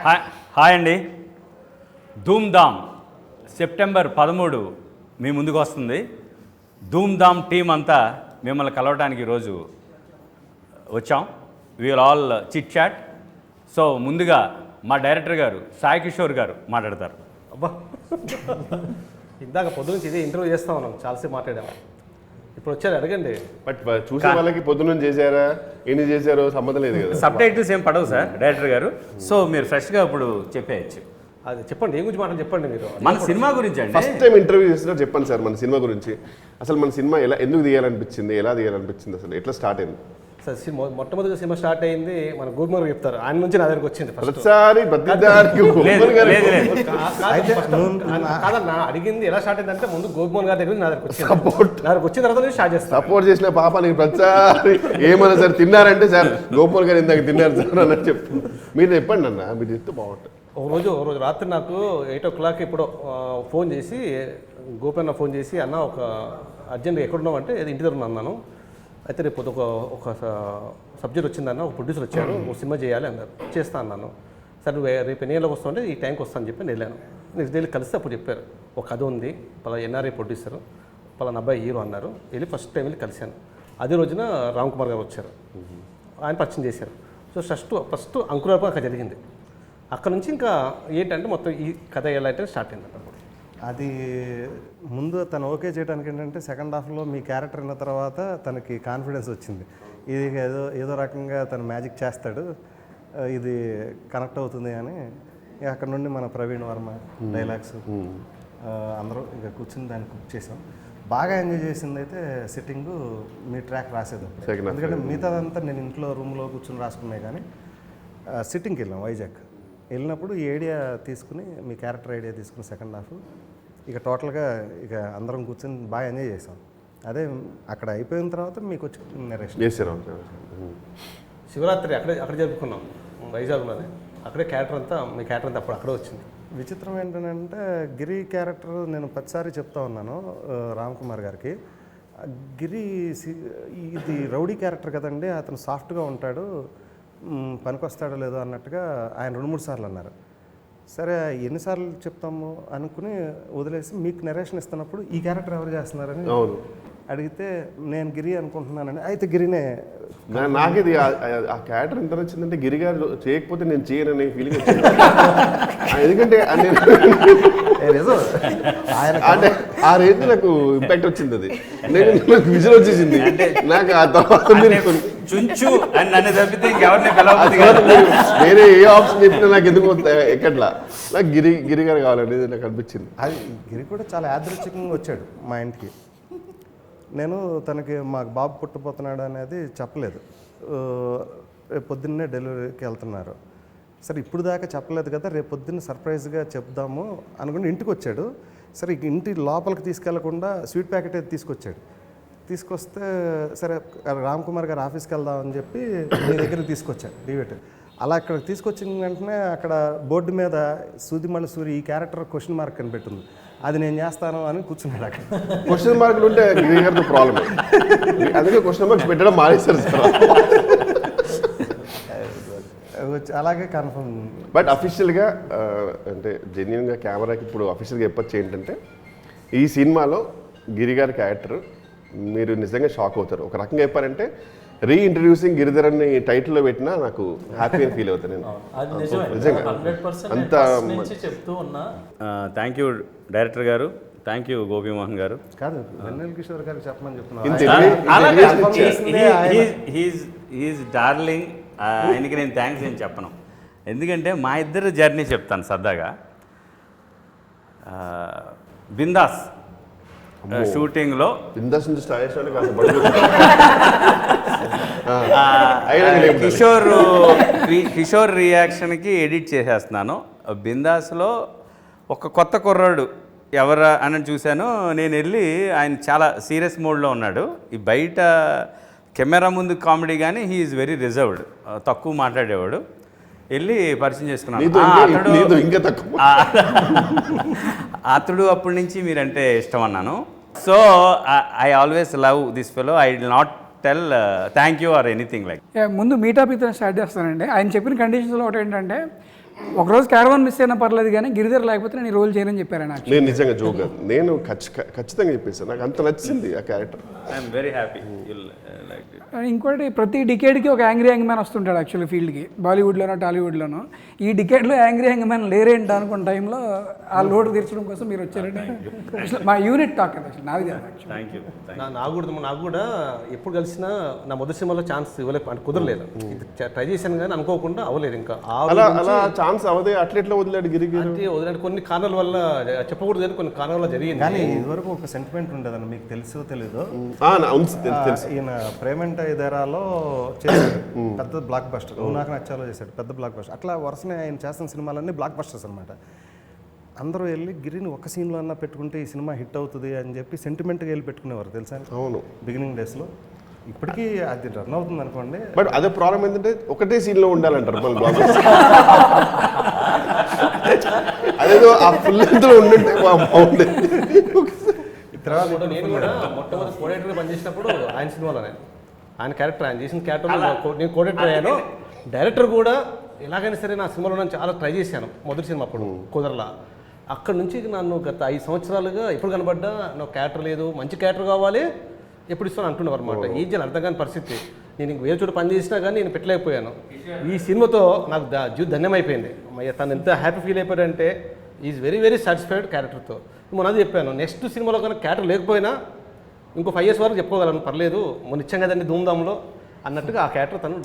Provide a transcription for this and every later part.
Hi అండి. Dhoom Dham September 13 మీ ముందుకు వస్తుంది. ధూమ్ధామ్ టీం అంతా మిమ్మల్ని కలవడానికి ఈరోజు వచ్చాం. We will all chit chat. So ముందుగా మా డైరెక్టర్ గారు సాయి కిషోర్ గారు మాట్లాడతారు. అబ్బా, ఇందాక పొద్దు నుంచి ఇదే ఇంటర్వ్యూ చేస్తా ఉన్నాం, చాలాసేపు మాట్లాడాము. ఇప్పుడు వచ్చారు, అడగండి. బట్ చూసే వాళ్ళకి పొద్దున్న చేశారా ఎన్ని చేశారో సంబంధం లేదు కదా. సబ్ టైటిల్స్ ఏం పడవు సార్ డైరెక్టర్ గారు. సో మీరు ఫ్రెష్గా ఇప్పుడు చెప్పేయచ్చు. అది చెప్పండి, ఏం గురించి మాట్లాడి చెప్పండి మీరు. మన సినిమా గురించి అండి. ఫస్ట్ టైం ఇంటర్వ్యూ చేసినా చెప్పండి సార్ మన సినిమా గురించి. అసలు మన సినిమా ఎందుకు తీయాలనిపించింది, ఎలా తీయాలనిపించింది, అసలు ఎట్లా స్టార్ట్ అయింది? సార్ మొట్టమొదటి సినిమా స్టార్ట్ అయింది మన గోపిమార్ చెప్తారు, ఆయన నుంచి నా దగ్గరకు వచ్చింది. ప్రతిసారి కాదన్నా, అడిగింది ఎలా స్టార్ట్ అయింది అంటే ముందు గోపిమోహన్ గారి దగ్గర నా దగ్గరకు వచ్చింది. నా దగ్గరకు వచ్చిన తర్వాత నేను స్టార్ట్ చేస్తాను. సపోర్ట్ చేసిన పాపానికి ప్రతిసారి ఏమన్నా సార్ తిన్నారంటే సార్ గోపాల్ గారు ఇందాక తిన్నారు సార్ అన్నట్టు చెప్పు. మీరు చెప్పండి అన్న, మీరు చెప్తే బాగుంటుంది. ఒక రోజు రాత్రి నాకు 8 o'clock ఇప్పుడు ఫోన్ చేసి గోపన్న ఫోన్ చేసి, అన్న ఒక అర్జెంట్గా ఎక్కడున్నావు అంటే ఇంటి దగ్గర అన్నాను. అయితే రేపు ఒక సబ్జెక్ట్ వచ్చిందన్న, ఒక ప్రొడ్యూసర్ వచ్చారు, ఒక సినిమా చేయాలి అన్నారు. చేస్తా అన్నాను. సరే నువ్వు రేపు ఎన్ని గంటలకు వస్తావు అంటే ఈ టైంకి వస్తాను చెప్పి నేను వెళ్ళాను. నెక్స్ట్ డే కలిస్తే అప్పుడు చెప్పారు ఒక కథ ఉంది, పలానా ఎన్ఆర్ఐ ప్రొడ్యూసర్, పలానా అబ్బాయి హీరో అన్నారు. ఫస్ట్ టైం వెళ్ళి కలిశాను. అదే రోజున రామ్ కుమార్ గారు వచ్చారు, ఆయన పరిచయం చేశారు. సో ఫస్ట్ అంకురార్పణ అక్కడ జరిగింది. అక్కడ నుంచి ఇంకా ఏంటంటే మొత్తం ఈ కథ ఎలా అయితే స్టార్ట్ అయింది. అది ముందు తను ఓకే చేయడానికి ఏంటంటే సెకండ్ హాఫ్లో మీ క్యారెక్టర్ అయిన తర్వాత తనకి కాన్ఫిడెన్స్ వచ్చింది. ఇది ఏదో రకంగా తను మ్యాజిక్ చేస్తాడు, ఇది కనెక్ట్ అవుతుంది అని. అక్కడ నుండి మన ప్రవీణ్ వర్మ డైలాగ్స్ అందరూ ఇక కూర్చుని దాన్ని కుక్ చేసాం. బాగా ఎంజాయ్ చేసింది అయితే సిట్టింగ్ మీ ట్రాక్ రాసేది. ఎందుకంటే మిగతాదంతా నేను ఇంట్లో రూమ్లో కూర్చుని రాసుకున్నాయి, కానీ సిట్టింగ్కి వెళ్ళాం వైజాగ్. వెళ్ళినప్పుడు ఈ ఐడియా తీసుకుని, మీ క్యారెక్టర్ ఐడియా తీసుకుని సెకండ్ హాఫ్ ఇక టోటల్గా ఇక అందరం కూర్చొని బాగా ఎంజాయ్ చేసాం. అదే అక్కడ అయిపోయిన తర్వాత మీకు వచ్చి నెరేషన్ చేసారు. శివరాత్రి అక్కడ జరుపుకున్నాం వైజాగ్లోనే. అక్కడే మీ క్యారెక్టర్ అంతా అక్కడే వచ్చింది. విచిత్రం ఏంటంటే గిరి క్యారెక్టర్ నేను ప్రతిసారి చెప్తా ఉన్నాను రామ్ కుమార్ గారికి, గిరి ఇది రౌడీ క్యారెక్టర్ కదండి, అతను సాఫ్ట్గా ఉంటాడు, పనికొస్తాడో లేదో అన్నట్టుగా ఆయన 2-3 సార్లు అన్నారు. సరే ఎన్నిసార్లు చెప్తాము అనుకుని వదిలేసి మీకు నెరేషన్ ఇస్తున్నప్పుడు ఈ క్యారెక్టర్ ఎవరు చేస్తున్నారని అడిగితే నేను గిరి అనుకుంటున్నానని. అయితే గిరినే. నాకేది ఆ క్యారెక్టర్ ఎంత నచ్చిందంటే గిరి గారు చేయకపోతే నేను చేయననే ఫీలింగ్ వచ్చింది. ఎందుకంటే అంటే ఆ రేంజ్ నాకు ఇంపాక్ట్ వచ్చింది. అది నాకు విజన్ వచ్చేసింది. నాకు ఆ తర్వాత వేరే ఏ ఆప్షన్ చెప్పినా నాకు ఎందుకు ఎక్కట్లా నాకు గిరి గారు కావాలనేది నాకు అనిపించింది. అది గిరి కూడా చాలా యాదృచ్ఛికంగా వచ్చాడు మా ఇంటికి. నేను తనకి మాకు బాబు పుట్టబోతున్నాడు అనేది చెప్పలేదు. రేపు పొద్దున్నే డెలివరీకి వెళ్తున్నారు. సరే ఇప్పుడు దాకా చెప్పలేదు కదా, రేపు పొద్దున్న సర్ప్రైజ్గా చెప్దాము అనుకుని ఇంటికి వచ్చాడు. సరే ఇంటి లోపలికి తీసుకెళ్లకుండా స్వీట్ ప్యాకెట్ అయితే తీసుకొస్తే సరే రామ్ కుమార్ గారు ఆఫీస్కి వెళ్దామని చెప్పి మీ దగ్గరికి తీసుకొచ్చాడు డివేట్. అలా ఇక్కడ తీసుకొచ్చిన వెంటనే అక్కడ బోర్డు మీద సూదిమల్లి సూరి ఈ క్యారెక్టర్ క్వశ్చన్ మార్క్ కనిపెట్టింది. అది నేను చేస్తాను అని కూర్చున్నాడు. అక్కడ క్వశ్చన్ మార్కులు ఉంటే గిరిగారితో ప్రాబ్లం, అందుకే క్వశ్చన్ మార్క్స్ పెట్టడం మానేస్తారు సార్. అలాగే కన్ఫర్మ్. బట్ అఫీషియల్గా అంటే జెన్యున్గా కెమెరాకి ఇప్పుడు అఫీషియల్గా చెప్పొచ్చు ఏంటంటే ఈ సినిమాలో గిరిగారి క్యారెక్టర్ మీరు నిజంగా షాక్ అవుతారు. ఒక రకంగా చెప్పారంటే రీఇంట్రడ్యూసింగ్ గిరిధర్ అని టైటిల్లో పెట్టినా నాకు హ్యాపీ అని ఫీల్ అవుతాను నేను నిజంగా. అంత థ్యాంక్ యూ డైరెక్టర్ గారు, థ్యాంక్ యూ గోపిమోహన్ గారు. కాదు వెన్నెల కిషోర్ గారికి చెప్పమని చెప్తున్నాను. డార్లింగ్, ఆయనకి నేను థ్యాంక్స్ ఏం చెప్పను, ఎందుకంటే మా ఇద్దరు జర్నీ చెప్తాను సరదాగా. బిందాస్ షూటింగ్లో కిషోర్ రియాక్షన్కి ఎడిట్ చేసేస్తున్నాను. బిందాస్లో ఒక కొత్త కుర్రాడు ఎవరా అని చూశాను. నేను వెళ్ళి ఆయన చాలా సీరియస్ మోడ్లో ఉన్నాడు. ఈ బయట కెమెరా ముందు కామెడీ కానీ హీ ఈజ్ వెరీ రిజర్వ్డ్, తక్కువ మాట్లాడేవాడు. వెళ్ళి పరిచయం చేసుకున్నాను. అతడు అప్పటి నుంచి మీరంటే ఇష్టం అన్నాను. So I always love this fellow. I will not tell thank you or anything like. ముందు మీటప్ ఇతను స్టార్ట్ చేస్తానండి. ఆయన చెప్పిన కండిషన్స్లో ఒకటి ఏంటంటే ఒకరోజు క్యారవాన్ మిస్ అయినా పర్లేదు కానీ గిరిధర్ లేకపోతే నేను ఈ రోల్ చేయనని చెప్పారు ఆయన. నేను నిజంగా జోక్ నేను ఖచ్చితంగా చెప్పేసాను, నాకు అంత నచ్చింది ఆ character. I'm very happy like it. ఇంకోటి ప్రతి డికేడ్కి ఒక యాంగ్రీ యాంగ్ మ్యాన్ వస్తుంటాడు యాక్చువల్లీ ఫీల్డ్కి, బాలీవుడ్లోనో టాలీవుడ్లోనో. ఈ డికేడ్లో యాంగ్రీ యాంగ్ మ్యాన్ లేరేంట అనుకున్న టైంలో ఆ లోటు తీర్చడం కోసం మీరు వచ్చారంటే అసలు మా యూనిట్ టాక్ అది అసలు నాది కాదు. Thank you. నాకు కూడా ఎప్పుడు కలిసినా నా మొదటి సినిమాలో ఛాన్స్ ఇవ్వలేదు, అంటే కుదరలేదు. ట్రై చేశాను కానీ అనుకోకుండా అవ్వలేదు. ఇంకా అలా ఛాన్స్ అవదే అట్లెట్లా వదిలాడు గిరికి? వదిలేంటే కొన్ని కారణాల వల్ల చెప్పకూడదు కానీ కొన్ని కారణాల వల్ల జరిగింది. కానీ ఇదివరకు ఒక సెంటిమెంట్ ఉండేదండి, మీకు తెలుసో తెలీదు. ఈయన ప్రేమంట ఇదేరాలో చేశాడు పెద్ద బ్లాక్ బస్టర్, నాకు నచ్చాలో చేశాడు పెద్ద బ్లాక్ బస్టర్. అట్లా వరుసనే ఆయన చేస్తున్న సినిమాలన్నీ బ్లాక్ బస్టర్స్ అనమాట. అందరూ వెళ్ళి గిరిని ఒక సీన్లో అన్నా పెట్టుకుంటే ఈ సినిమా హిట్ అవుతుంది అని చెప్పి సెంటిమెంట్గా వెళ్ళి పెట్టుకునేవారు తెలుసా? అవును, బిగినింగ్ డేస్లో. ఇప్పటికీ అది రన్ అవుతుంది అనుకోండి. బట్ అదే ప్రాబ్లం ఏంటంటే ఒకటే సీన్లో ఉండాలంటారు మన బ్లాక్ అదేదో ఆ ఫుల్ లెంత్లో ఉండుంటే బాగుండేది. నేను కూడా మొట్టమొదటి కోడేటర్గా పనిచేసినప్పుడు ఆయన సినిమాలోనే ఆయన క్యారెక్టర్, ఆయన చేసిన క్యారెక్టర్ నేను కోడేటర్ అయ్యాను. డైరెక్టర్ కూడా ఎలాగైనా సరే నా సినిమాలో నేను చాలా ట్రై చేశాను. మొదటి సినిమా అప్పుడు కుదరలా. అక్కడ నుంచి నన్ను గత 5 సంవత్సరాలుగా ఎప్పుడు కనబడ్డా నాకు క్యారెక్టర్ లేదు, మంచి క్యారెక్టర్ కావాలి, ఎప్పుడు ఇస్తాను అంటున్నారు అనమాట. ఏం చేయాలి అర్థం కాని పరిస్థితి. నేను వేరే చోట పని చేసినా కానీ నేను పెట్టలేకపోయాను. ఈ సినిమాతో నాకు జీవితం ధన్యమైపోయింది. తను ఎంత హ్యాపీ ఫీల్ అయిపోయాడంటే ఈజ్ వెరీ వెరీ సాటిస్ఫైడ్ క్యారెక్టర్తో. మొన్నది చెప్పాను, నెక్స్ట్ సినిమాలో కానీ క్యారెక్టర్ లేకపోయినా ఇంకో 5 years వరకు చెప్పుకోగలను, పర్లేదు మొన్న ఇచ్చాం కదండి ధూమ్ధాంలో అన్నట్టుగా ఆ క్యారెక్టర్ తను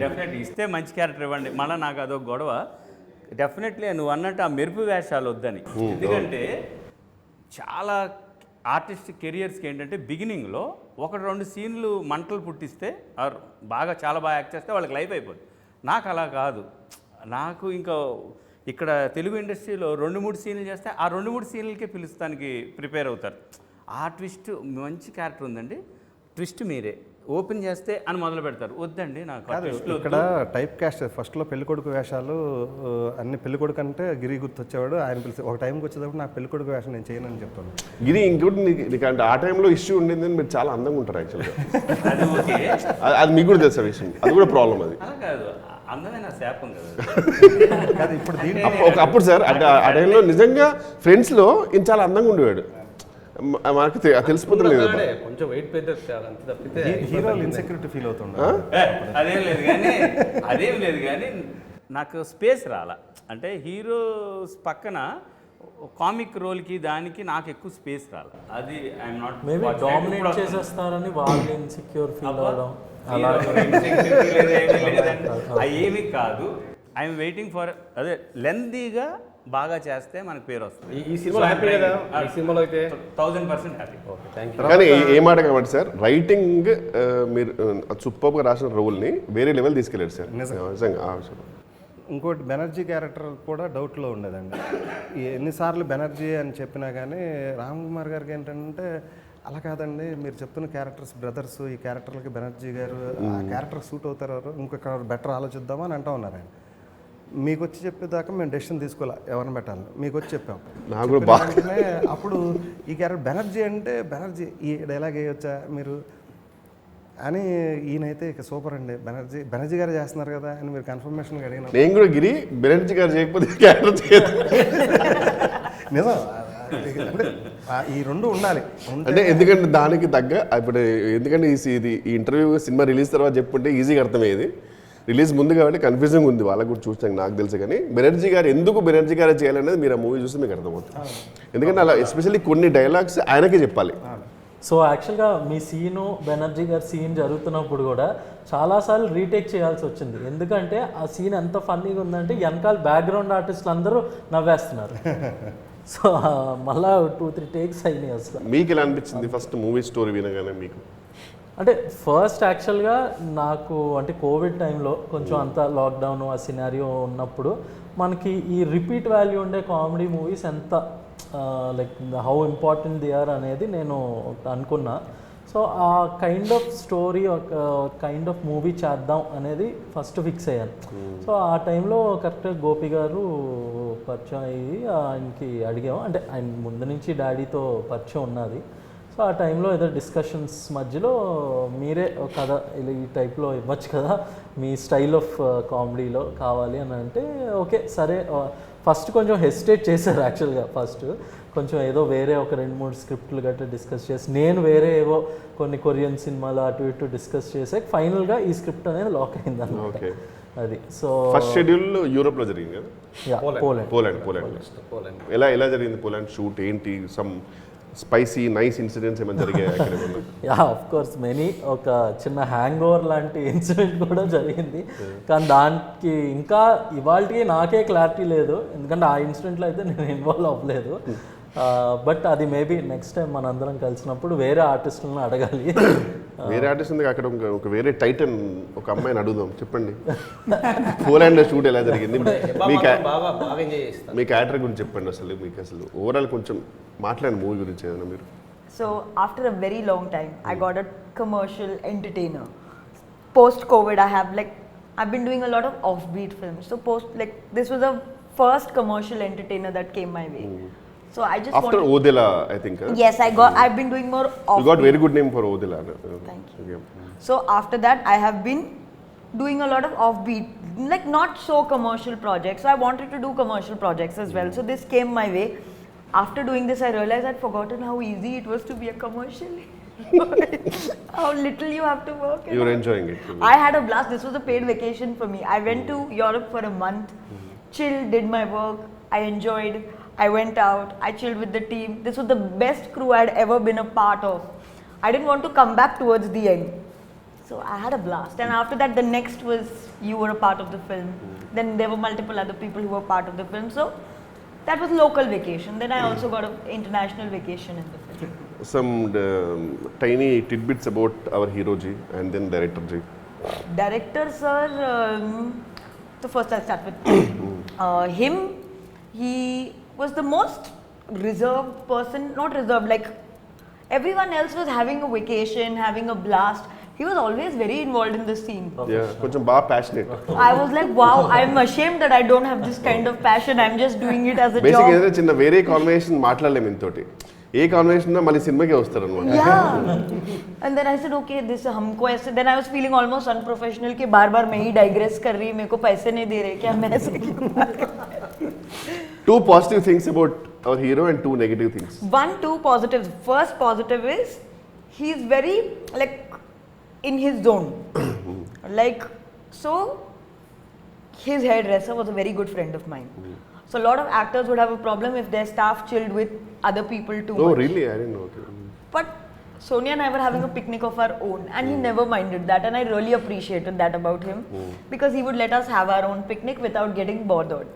డెఫినెట్లీ ఇస్తే మంచి క్యారెక్టర్ ఇవ్వండి. మళ్ళీ నాకు అదొక గొడవ. డెఫినెట్లీ నువ్వు అన్నట్టు ఆ మెరుపు వేషాలు వద్దని. ఎందుకంటే చాలా ఆర్టిస్టిక్ కెరియర్స్కి ఏంటంటే బిగినింగ్లో 1-2 సీన్లు మంటలు పుట్టిస్తే బాగా చాలా బాగా యాక్ట్ చేస్తే వాళ్ళకి లైఫ్ అయిపోద్ది. నాకు అలా కాదు. నాకు ఇంకా ఇక్కడ తెలుగు ఇండస్ట్రీలో 2-3 సీన్లు చేస్తే ఆ 2-3 సీన్లకే పిలుస్తానికి ప్రిపేర్ అవుతారు. ఆ ట్విస్ట్ మంచి క్యారెక్టర్ ఉందండి, ట్విస్ట్ మీరే ఓపెన్ చేస్తే అని మొదలు పెడతారు. వద్దండి నాకు ఇక్కడ టైప్ కాస్ట్. ఫస్ట్లో పెళ్ళికొడుకు వేషాలు అన్ని పెళ్ళికొడుకు అంటే గిరి గుర్తొచ్చేవాడు. ఆయన పిలిచి ఒక టైంకి వచ్చేటప్పుడు నాకు పెళ్ళికొడుకు వేషం నేను చేయనని చెప్తాను. గిరి ఇంకోటి నీకు అంటే ఆ టైంలో ఇష్యూ ఉండింది, మీరు చాలా అందంగా ఉంటారు యాక్చువల్గా. అది మీకు కూడా తెలుసా విషయం, అది కూడా ప్రాబ్లం. అది కాదు, అందమైన శాపం కదా. ఇప్పుడు అప్పుడు సార్ అంటే ఆ టైంలో నిజంగా ఫ్రెండ్స్లో ఈయన చాలా అందంగా ఉండేవాడు. మనకి తెలిసిపోతుంది కొంచెం వెయిట్ పెద్ద హీరోలు ఇన్సెక్యూరిటీ ఫీల్ అవుతుండే. అదేం లేదు కానీ నాకు స్పేస్ రాలా. అంటే హీరోస్ పక్కన కామిక్ రోల్కి దానికి నాకు ఎక్కువ స్పేస్ రాలా. అది ఐఎమ్ నాట్ మేబీ డామినేట్ చేసేస్తారని వాళ్ళు ఇన్సెక్యూర్ ఫీల్ అవడం ఏమీ కాదు. ఐఎమ్ వెయిటింగ్ ఫర్ అదే లెందీగా బాగా చేస్తే మనకు పేరు వస్తుంది. ఈ సినిమాలో హ్యాపీ కదా, ఈ సినిమాలో అయితే 1000% హ్యాపీ. Okay, thank you. కానీ ఏ మాట కాబట్టి సార్, రైటింగ్ మీరు సూపర్గా రాసిన రోల్ని వేరే లెవెల్ తీసుకెళ్ళాడు సార్ నిజంగా. ఇంకోటి బెనర్జీ క్యారెక్టర్ కూడా డౌట్లో ఉండేదండి. ఎన్నిసార్లు బెనర్జీ అని చెప్పినా కానీ రామ్ కుమార్ గారికి ఏంటంటే అలా కాదండి, మీరు చెప్తున్న క్యారెక్టర్స్ బ్రదర్స్, ఈ క్యారెక్టర్లకి బెనర్జీ గారు ఆ క్యారెక్టర్ సూట్ అవుతారు, ఇంకొక బెటర్ ఆలోచిద్దామని అంటూ ఉన్నారు ఆయన. మీకు వచ్చి చెప్పేదాకా మేము డెసిషన్ తీసుకోలే ఎవరిని పెట్టాలి, మీకు వచ్చి చెప్పాం. అప్పుడు ఈ క్యారెక్టర్ బెనర్జీ అంటే బెనర్జీ ఈ డైలాగ్ వేయొచ్చా మీరు అని, ఈయనైతే ఇక సూపర్ అండి బెనర్జీ గారు చేస్తున్నారు కదా అని మీరు కన్ఫర్మేషన్ అడిగిన. నేను కూడా గిరి బెనర్జీ గారు చేయకపోతే క్యారెక్టర్ నిజం అంటే ఈ రెండు ఉండాలి. అంటే ఎందుకంటే దానికి తగ్గ ఇప్పుడు ఎందుకంటే ఇది ఈ ఇంటర్వ్యూ సినిమా రిలీజ్ తర్వాత చెప్పుంటే ఈజీగా అర్థమయ్యేది. రిలీజ్ ముందు కాబట్టి కన్ఫ్యూజింగ్ ఉంది వాళ్ళకు కూడా చూస్తాను, నాకు తెలుసు. కానీ బెనర్జీ గారు ఎందుకు బెనర్జీ గారు చేయాలనేది మీరు ఆ మూవీ చూస్తే మీకు అర్థమవుతుంది. ఎందుకంటే అలా ఎస్పెషల్లీ కొన్ని డైలాగ్స్ ఆయనకే చెప్పాలి. సో యాక్చువల్గా మీ సీను బెనర్జీ గారి సీన్ జరుగుతున్నప్పుడు కూడా చాలాసార్లు రీటేక్ చేయాల్సి వచ్చింది. ఎందుకంటే ఆ సీన్ ఎంత ఫన్నీగా ఉందంటే వెనకాల బ్యాక్గ్రౌండ్ ఆర్టిస్టులు అందరూ నవ్వేస్తున్నారు. సో మళ్ళా 2-3 టేక్స్ అయినాయి అసలు. మీకు ఎలా అనిపించింది ఫస్ట్ మూవీ స్టోరీ వినగానే? మీకు అంటే ఫస్ట్ యాక్చువల్గా నాకు అంటే కోవిడ్ టైంలో కొంచెం అంతా లాక్డౌన్ ఆ సినారియో ఉన్నప్పుడు మనకి ఈ రిపీట్ వాల్యూ ఉండే కామెడీ మూవీస్ ఎంత like how important they are అనేది నేను అనుకున్నా. సో ఆ కైండ్ ఆఫ్ స్టోరీ ఒక కైండ్ ఆఫ్ మూవీ చేద్దాం అనేది ఫస్ట్ ఫిక్స్ అయ్యాను. సో ఆ టైంలో కరెక్ట్గా గోపి గారు పరిచయం అయ్యి ఆయనకి అడిగాము. అంటే ఆయన ముందు నుంచి డాడీతో పరిచయం ఉన్నది. సో సో ఆ టైంలో ఏదో డిస్కషన్స్ మధ్యలో మీరే ఒక కథ ఇలా ఈ టైప్లో ఇవ్వచ్చు కదా, మీ స్టైల్ ఆఫ్ కామెడీలో కావాలి అని అంటే ఓకే సరే. ఫస్ట్ కొంచెం హెసిటేట్ చేశారు యాక్చువల్గా. ఫస్ట్ కొంచెం ఏదో వేరే ఒక 2-3 స్క్రిప్ట్లు గట్రా డిస్కస్ చేసి, నేను వేరే ఏవో కొన్ని కొరియన్ సినిమాలు అటు ఇటు డిస్కస్ చేసే ఫైనల్గా ఈ స్క్రిప్ట్ అనేది లాక్ అయింది అన్నమాట. ఓకే. అది సో ఫస్ట్ షెడ్యూల్ యూరోప్లో జరిగింది కదా? పోలాండ్. పోలాండ్ ఎలా జరిగింది పోలాండ్ షూట్? ఏంటి సమ్ స్పైసీ నైస్ ఇన్సిడెంట్స్ ఏమైనా జరిగాయి అక్కడ ఏమన్నా? Yeah of course many. ఒక చిన్న హ్యాంగ్ ఓవర్ లాంటి ఇన్సిడెంట్ కూడా జరిగింది, కానీ దానికి ఇంకా ఇవాళకి నాకే క్లారిటీ లేదు, ఎందుకంటే ఆ ఇన్సిడెంట్లో అయితే నేను ఇన్వాల్వ్ అవ్వలేదు. బట్ అది మేబీ నెక్స్ట్ టైం మనందరం కలిసినప్పుడు వేరే ఆర్టిస్టులను అడగాలి. వేరే ఆర్టిస్ట్ ఉంది అక్కడ, ఒక వేరే టైటన్ ఒక అమ్మాయిని అడుగుదాం. చెప్పండి పోలాండ్ షూట్ ఎలా జరిగింది, బాగా ఎంజాయ్ చేస్తాను. మీ క్యారెక్టర్ గురించి చెప్పండి. మీకు అసలు ఓవరాల్ కొంచెం మాట్లాడండి మూవీ గురించి ఏదైనా మీరు. So after a very long time, I got a commercial entertainer. Post COVID, I've been doing a lot of offbeat films. So this was the first commercial entertainer that came my way. So I just After Odila, I think. Yes, I've been doing more offbeat. You got very good name for Odila. Thank you. So after that, I have been doing a lot of offbeat, not so commercial projects. So I wanted to do commercial projects as well. So this came my way. After doing this, I realized I'd forgotten how easy it was to be a commercial. How little you have to work. You were enjoying it. I had a blast. This was a paid vacation for me. I went to Europe for a month, chilled, did my work. I enjoyed. I went out. I chilled with the team. This was the best crew I'd ever been a part of. I didn't want to come back towards the end. So I had a blast. And after that, the next was you were a part of the film. Then there were multiple other people who were part of the film. So that was local vacation. Then I also got an international vacation in the film. Some tiny tidbits about our hero Ji and then director Ji. Director sir, so first I'll start with him. He was the most reserved person, not reserved, everyone else was having a vacation, having a blast. He was always very involved in the scene. Yeah, కొంచెం బాగా passionate. I was like, wow, I'm ashamed that I don't have this kind of passion. I'm just doing it as a Basically job. ఏదైనా చిన్న వేరే conversation మాట్లాడలేము ఇంతోటి. ఏ conversation ఉన్నా మళ్ళీ సినిమాకే వస్తారు అనమాట. Yeah. And then I said, okay, this हमको ऐसे. Then I was feeling almost unprofessional कि बार-बार मैं ही digress कर रही, मेरे को पैसे नहीं दे रहे, क्या मैं ऐसे क्यों? 2 positive things about our hero and 2 negative things. 2 positives. First positive is he's very in his zone. So his hairdresser was a very good friend of mine. So a lot of actors would have a problem if their staff chilled with other people too Oh much. really? I didn't know. Okay. But Sonia and I were having a picnic of our own, and he never minded that, and I really appreciated that about him, because he would let us have our own picnic without getting bothered.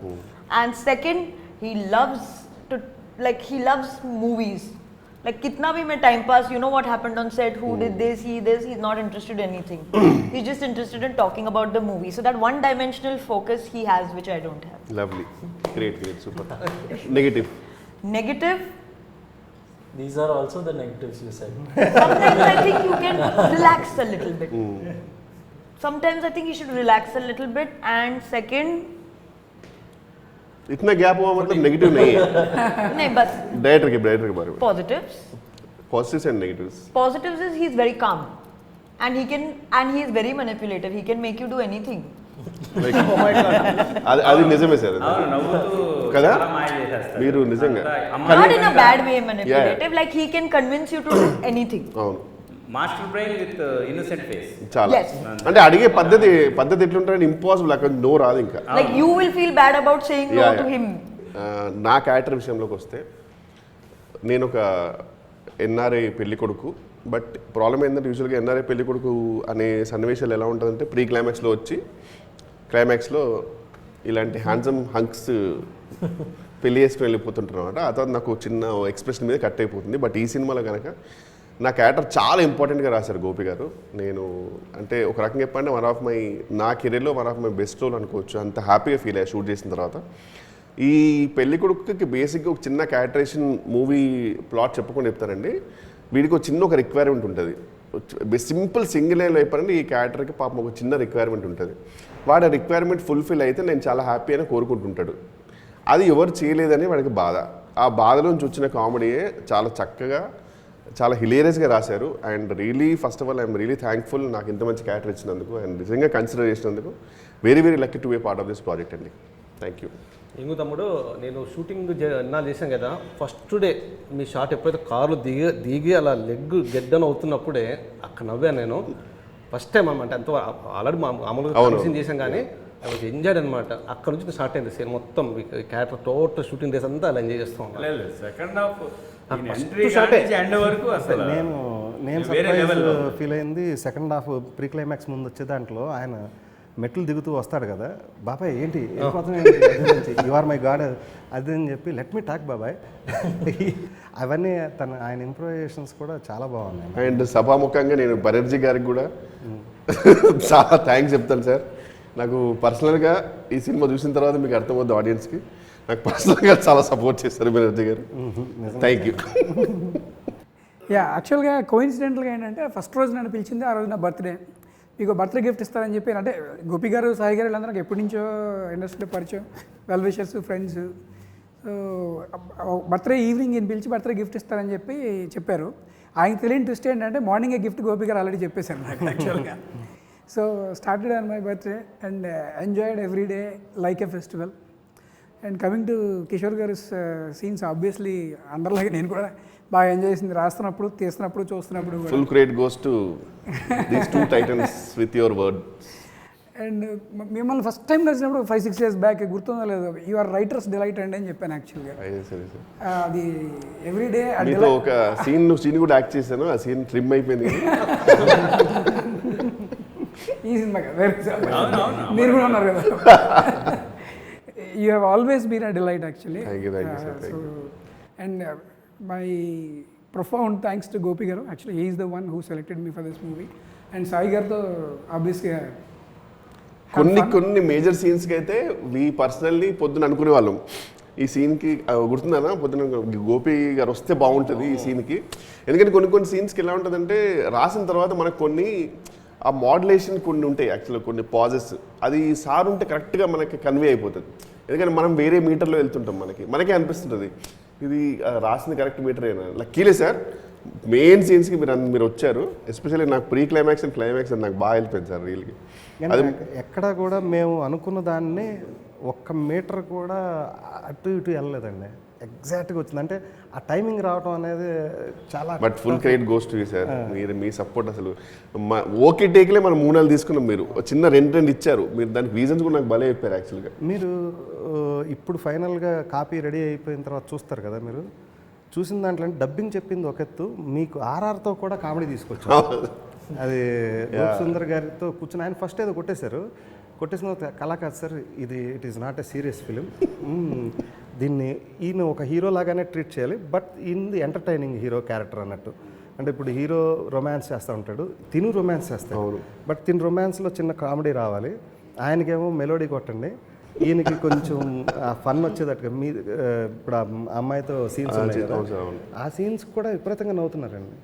And second, he loves he loves movies. Kitna bhi mein time pass, you know what happened on set, who did this, he's not interested in anything. He's just interested in talking about the movie. So that one-dimensional focus he has, which I don't have. Lovely. Great, super. Negative. Negative, these are also the negatives you said. sometimes I think you can relax a little bit. Sometimes I think you should relax a little bit. And second, इतना gap हुआ मतलब negative नहीं है. nahi bas director के बारे में. positives. Positives and negatives. Positives is he's very calm, and he is very manipulative. He can make you do anything. Like, అది నిజమే సార్. నవ్వుతూ కదా? చాలా మాయ చేసేస్తాడు. మీరు నిజంగా Not in a bad way manipulative. Like he can convince you to do anything. అవును. Master brain with innocent face. చాలా. Yes. అంటే అడిగే పద్ధతి ఎట్లుంటారని ఇంపాసిబుల్, అక్కడ నో రాదు ఇంకా. Like you will feel bad about saying no to him. నా character విషయంలోకి వస్తే నేను ఒక ఎన్ఆర్ఐ పెళ్లి కొడుకు. బట్ ప్రాబ్లం ఏంటంటే యూజువల్గా ఎన్ఆర్ఐ పెళ్లి కొడుకు అనే సన్నివేశాలు ఎలా ఉంటుందంటే ప్రీ క్లైమాక్స్లో వచ్చి క్లైమాక్స్లో ఇలాంటి హ్యాండ్సమ్ హంక్స్ పెళ్లి చేసుకుని వెళ్ళిపోతుంటారు అనమాట. ఆ తర్వాత నాకు చిన్న ఎక్స్ప్రెషన్ మీద కట్ అయిపోతుంది. బట్ ఈ సినిమాలో కనుక నా క్యారెక్టర్ చాలా ఇంపార్టెంట్గా రాశారు గోపి గారు. నేను అంటే ఒక రకంగా చెప్పండి నా కెరీర్లో one of my best role అనుకోవచ్చు. అంత హ్యాపీగా ఫీల్ అయ్యా షూట్ చేసిన తర్వాత. ఈ పెళ్లి కొడుకుకి బేసిక్గా ఒక చిన్న క్యారెక్టరేషన్ మూవీ ప్లాట్ చెప్పకుండా చెప్తానండి. వీడికి ఒక చిన్న రిక్వైర్మెంట్ ఉంటుంది. సింపుల్ సింగిల్ లైన్లో అయిపోయింది ఈ క్యారెక్టర్కి పాపం ఒక చిన్న రిక్వైర్మెంట్ ఉంటుంది. వాడు ఆ రిక్వైర్మెంట్ ఫుల్ఫిల్ అయితే నేను చాలా హ్యాపీ అని కోరుకుంటుంటాడు. అది ఎవరు చేయలేదని వాడికి బాధ. ఆ బాధలోంచి వచ్చిన కామెడీయే చాలా చక్కగా చాలా హిలేరియస్గా రాశారు. And really first of all I'm really thankful నాకు ఇంత మంచి క్యారెక్టర్ ఇచ్చినందుకు అండ్ నిజంగా కన్సిడర్ చేసినందుకు. Very very lucky to be part of this project అండి. Thank you. ఇంకో తమ్ముడు, నేను షూటింగ్ చేశాను కదా, ఫస్ట్ డే మీ షాట్ ఎప్పుడైతే కార్లు దిగి అలా లెగ్ గెడ్డన్ అవుతున్నప్పుడే అక్కడ నవ్వాను నేను. ఫస్ట్ టైం అనమాట. ఎంతో ఆల్రెడీ మామూలుగా ఫినిషింగ్ చేశాం కానీ ఐ వాజ్ ఎంజాయ్డ్ అనమాట. అక్కడ నుంచి స్టార్ట్ అయింది సీన్ మొత్తం. క్యారెక్టర్ టోటల్ షూటింగ్ డేస్ అంతా అలా ఎంజాయ్ చేస్తూ ఉన్నాను. సెకండ్ హాఫ్ నేను సర్ప్రైజ్ ఫీల్ అయింది. సెకండ్ హాఫ్ ప్రీ క్లైమాక్స్ ముందు వచ్చే దాంట్లో ఆయన మెట్లు దిగుతూ వస్తాడు కదా, బాబాయ్ ఏంటి యు ఆర్ మై గాడ్ అది అని చెప్పి లెట్ మీ టాక్ బాబాయ్. అవన్నీ ఆయన ఇంప్రూవైజేషన్స్ కూడా చాలా బాగున్నాయి. అండ్ సభాముఖంగా నేను బెనర్జీ గారికి కూడా చాలా థ్యాంక్స్ చెప్తాను సార్. నాకు పర్సనల్గా ఈ సినిమా చూసిన తర్వాత మీకు అర్థమవుద్ది ఆడియన్స్కి, నాకు పర్సనల్గా చాలా సపోర్ట్ చేస్తారు బెనర్జీ గారు. Thank you. యాక్చువల్గా కోఇన్సిడెంటల్గా ఏంటంటే ఫస్ట్ రోజు నన్ను పిలిచింది, ఆ రోజు నా బర్త్డే. మీకు బర్త్డే గిఫ్ట్ ఇస్తారని చెప్పి, అంటే గోపి గారు సాయి గారు వీళ్ళందరూ ఎప్పటి నుంచో ఇండస్ట్రీలో పరిచయం, well wishers, friends. So birthday evening ఈయన పిలిచి బర్త్డే గిఫ్ట్ ఇస్తారని చెప్పి చెప్పారు. ఆయనకి తెలియని ట్విస్ట్ ఏంటంటే మార్నింగే గిఫ్ట్ గోపి గారు ఆల్రెడీ చెప్పేశారు నాకు యాక్చువల్గా. So started on my birthday and enjoyed every day like a festival. And coming to Kishore గారి సీన్స్, ఆబ్వియస్లీ అందరిలాగే నేను కూడా బాగా ఎంజాయ్ చేసింది. రాస్తున్నప్పుడు, తీస్తున్నప్పుడు, చూస్తున్నప్పుడు. Full credit goes to these two Titans with your word. And మిమ్మల్ని ఫస్ట్ టైం కలిసినప్పుడు 5-6 years బ్యాక్, గుర్తుందో లేదు, యు ఆర్ రైటర్స్ డిలైట్ అండి అని చెప్పాను యాక్చువల్గా. అది ఎవ్రీడే మీతో ఒక సీన్ కూడా యాక్ట్ చేశాను. ఆ సీన్ ట్రిమ్ అయిపోయింది. ఈ సినిమా వేరే మీరు కూడా ఉన్నారు కదా. You have always been a delight actually. And my profound thanks to Gopi garu. Actually he is the one who selected me for this movie. And Sai గారితో ఆబ్వియస్గా కొన్ని మేజర్ సీన్స్కి అయితే వీ పర్సనల్లీ పొద్దున అనుకునే వాళ్ళం, ఈ సీన్కి గుర్తుందన్నా పొద్దున గోపి గారు వస్తే బాగుంటుంది ఈ సీన్కి. ఎందుకంటే కొన్ని సీన్స్కి ఎలా ఉంటుందంటే రాసిన తర్వాత మనకు కొన్ని ఆ మోడ్యులేషన్ కొన్ని ఉంటాయి యాక్చువల్గా, కొన్ని పాజెస్, అది సార్ ఉంటే కరెక్ట్గా మనకి కన్వే అయిపోతుంది. ఎందుకంటే మనం వేరే మీటర్లో వెళ్తుంటాం, మనకే అనిపిస్తుంటుంది ఇది రాసింది కరెక్ట్ మీటర్ అయినా. లక్కీలే సార్ మెయిన్ సీన్స్కి మీరు వచ్చారు. ఎస్పెషల్లీ నాకు ప్రీ క్లైమాక్స్ అండ్ క్లైమాక్స్ అని నాకు బాగా వెళ్ళిపోయింది సార్ రియల్గా. అది ఎక్కడ కూడా మేము అనుకున్న దాన్ని ఒక్క మీటర్ కూడా అటు ఇటు వెళ్ళలేదండి, ఎగ్జాక్ట్గా వచ్చింది. అంటే ఆ టైమింగ్ రావడం అనేది చాలా. But full credit goes to you sir. మీరు మీ సపోర్ట్ అసలు ఓకే టేక్లే మనం 3 నెలలు తీసుకున్నాం, మీరు చిన్న రెండు ఇచ్చారు. మీరు దానికి రీజన్స్ కూడా నాకు భలే చెప్పారు యాక్చువల్గా. మీరు ఇప్పుడు ఫైనల్గా కాపీ రెడీ అయిపోయిన తర్వాత చూస్తారు కదా, మీరు చూసిన దాంట్లో డబ్బింగ్ చెప్పింది ఒక ఎత్తు, మీకు ఆర్ఆర్తో కూడా కామెడీ తీసుకొచ్చారు. అది సుందర్ గారితో కూర్చొని ఆయన ఫస్ట్ ఏదో కొట్టేసిన కళా కాదు సార్ ఇది, it is not a serious film, దీన్ని ఈయన ఒక హీరో లాగానే ట్రీట్ చేయాలి, but in the entertaining hero character అన్నట్టు. అంటే ఇప్పుడు హీరో రొమాన్స్ చేస్తూ ఉంటాడు, తిను రొమాన్స్ చేస్తాడు, బట్ తిను రొమాన్స్లో చిన్న కామెడీ రావాలి, ఆయనకేమో మెలోడీ కొట్టండి, ఈయనకి కొంచెం ఫన్ వచ్చేటట్టుగా. మీ ఇప్పుడు ఆ అమ్మాయితో సీన్స్ ఉన్నాయి కదా, ఆ సీన్స్ కూడా విపరీతంగా నవ్వుతున్నారండి.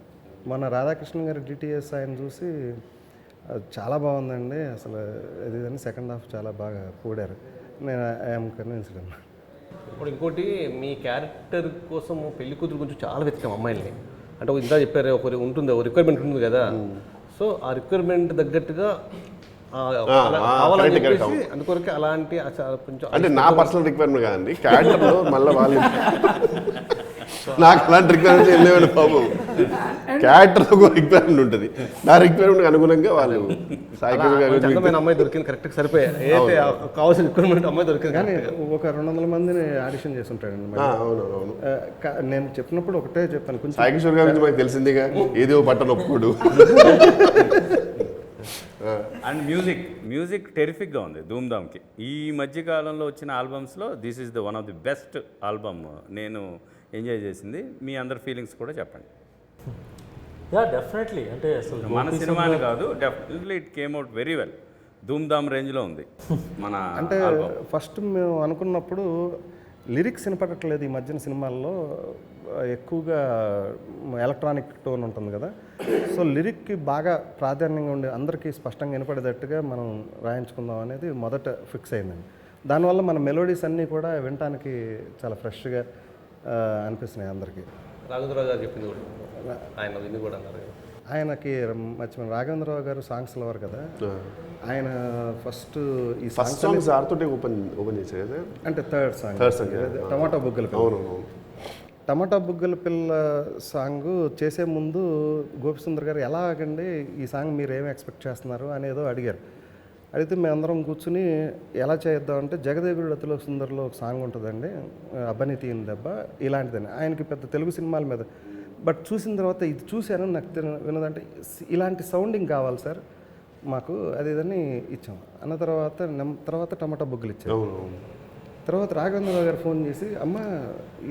మన రాధాకృష్ణ గారి డిటిఎస్ ఆయన చూసి చాలా బాగుందండి అసలు ఇది అని సెకండ్ హాఫ్ చాలా బాగా కూడారు. నేను ఐఎమ్ కన్విన్స్డ్ అన్న. ఇప్పుడు ఇంకోటి, మీ క్యారెక్టర్ కోసం పెళ్లి కూతురు గురించి చాలా వెతికాం అమ్మాయిల్ని. అంటే ఇందా చెప్పారు ఒకరి ఉంటుంది, ఒక రిక్వైర్మెంట్ ఉంటుంది కదా, సో ఆ రిక్వైర్మెంట్ తగ్గట్టుగా కావాలని చెప్పేసి అందుకొరకే అలాంటి కొంచెం అంటే నా పర్సనల్ రిక్వైర్మెంట్ కాదండి, క్యారెక్టర్లో మళ్ళీ వాళ్ళు నాకు అలాంటి రిక్వైర్మెంట్ వెళ్ళేవాళ్ళు బాబు. క్యారెక్టర్లో ఒక రిక్వైర్మెంట్ ఉంటుంది, నా రిక్వైర్మెంట్ అనుగుణంగా వాళ్ళు అమ్మాయి దొరికింది కరెక్ట్గా సరిపోయా, అయితే కావాల్సిన రిక్వైర్మెంట్ అమ్మాయి దొరికింది. కానీ ఒక 200 మందిని ఆడిషన్ చేసి ఉంటాడండి. అవునవును, నేను చెప్పినప్పుడు ఒకటే చెప్పాను, కొంచెం సాయి కిషోర్ గారి గురించి మనకు తెలిసిందిగా, ఏదో పట్టణ ఒప్పుకోడు. అండ్ మ్యూజిక్ టెరిఫిక్గా ఉంది ధూమ్ధామ్కి. ఈ మధ్యకాలంలో వచ్చిన ఆల్బమ్స్లో this is the one of the best album నేను ఎంజాయ్ చేసింది. మీ అందరి ఫీలింగ్స్ కూడా చెప్పండి. యా డెఫినెట్లీ, అంటే అసలు మన సినిమాని కాదు, definitely it came out very well. Dhoom Dham రేంజ్లో ఉంది మన. అంటే ఫస్ట్ మేము అనుకున్నప్పుడు లిరిక్స్ వినపడట్లేదు ఈ మధ్యన సినిమాల్లో, ఎక్కువగా ఎలక్ట్రానిక్ టోన్ ఉంటుంది కదా, సో లిరిక్కి బాగా ప్రాధాన్యంగా ఉండి అందరికీ స్పష్టంగా వినపడేటట్టుగా మనం రాయించుకుందాం అనేది మొదట ఫిక్స్ అయిందండి. దానివల్ల మన మెలోడీస్ అన్నీ కూడా వినటానికి చాలా ఫ్రెష్గా అనిపిస్తున్నాయి అందరికీ. రాఘవేంద్రరావు గారు చెప్పింది కూడా ఆయన విని కూడా అన్నారు. ఆయనకి మర్చిపోయిన రాఘవేంద్రరావు గారు సాంగ్స్ లవర్ కదా, ఆయన ఫస్ట్ ఈ ఫస్ట్ సాంగ్ సార్తోటే ఓపెన్ చేశారు కదా, అంటే థర్డ్ సాంగ్ టమాటా బుగ్గల పిల్ల. అవును. టమాటా బుగ్గల పిల్ల సాంగ్ చేసే ముందు గోపిసుందర్ గారు ఎలాగండి ఈ సాంగ్ మీరు ఏమి ఎక్స్పెక్ట్ చేస్తున్నారు అనేదో అడిగారు. అడిగితే మేమందరం కూర్చుని ఎలా చేద్దామంటే జగదేగుడు అతిలో సుందర్లో ఒక సాంగ్ ఉంటుందండి, అబ్బని తీయని దెబ్బ, ఇలాంటిదని. ఆయనకి పెద్ద తెలుగు సినిమాల మీద బట్ చూసిన తర్వాత ఇది చూశాను, నాకు వినదంటే ఇలాంటి సౌండింగ్ కావాలి సార్ మాకు, అది ఇదని ఇచ్చాం. అన్న తర్వాత టమాటా బుగ్గలు ఇచ్చాం. తర్వాత రాఘవేంద్రరావు గారు ఫోన్ చేసి, అమ్మ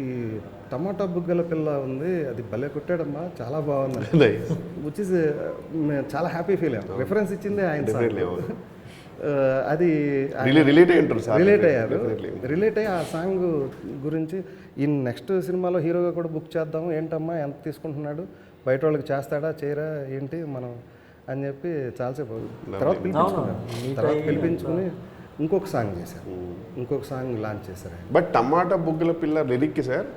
ఈ టమాటా బుగ్గల పిల్ల ఉంది, అది భలే కొట్టాడమ్మా, చాలా బాగుంది, విచ్ ఇస్ చాలా హ్యాపీ ఫీల్ అయ్యాం. రిఫరెన్స్ ఇచ్చింది ఆయన. అది రిలేట్ అయ్యి ఆ సాంగ్ గురించి ఈ నెక్స్ట్ సినిమాలో హీరోగా కూడా బుక్ చేద్దాం, ఏంటమ్మా ఎంత తీసుకుంటున్నాడు, బయట వాళ్ళకి చేస్తాడా చేయరా ఏంటి మనం అని చెప్పి చాలాసేపు తర్వాత పిలిపించుకుని ఇంకొక సాంగ్ చేశారు, ఇంకొక సాంగ్ లాంచ్ చేశారు. బట్ టమాటా బుగ్గల పిల్ల లిరిక్కి సార్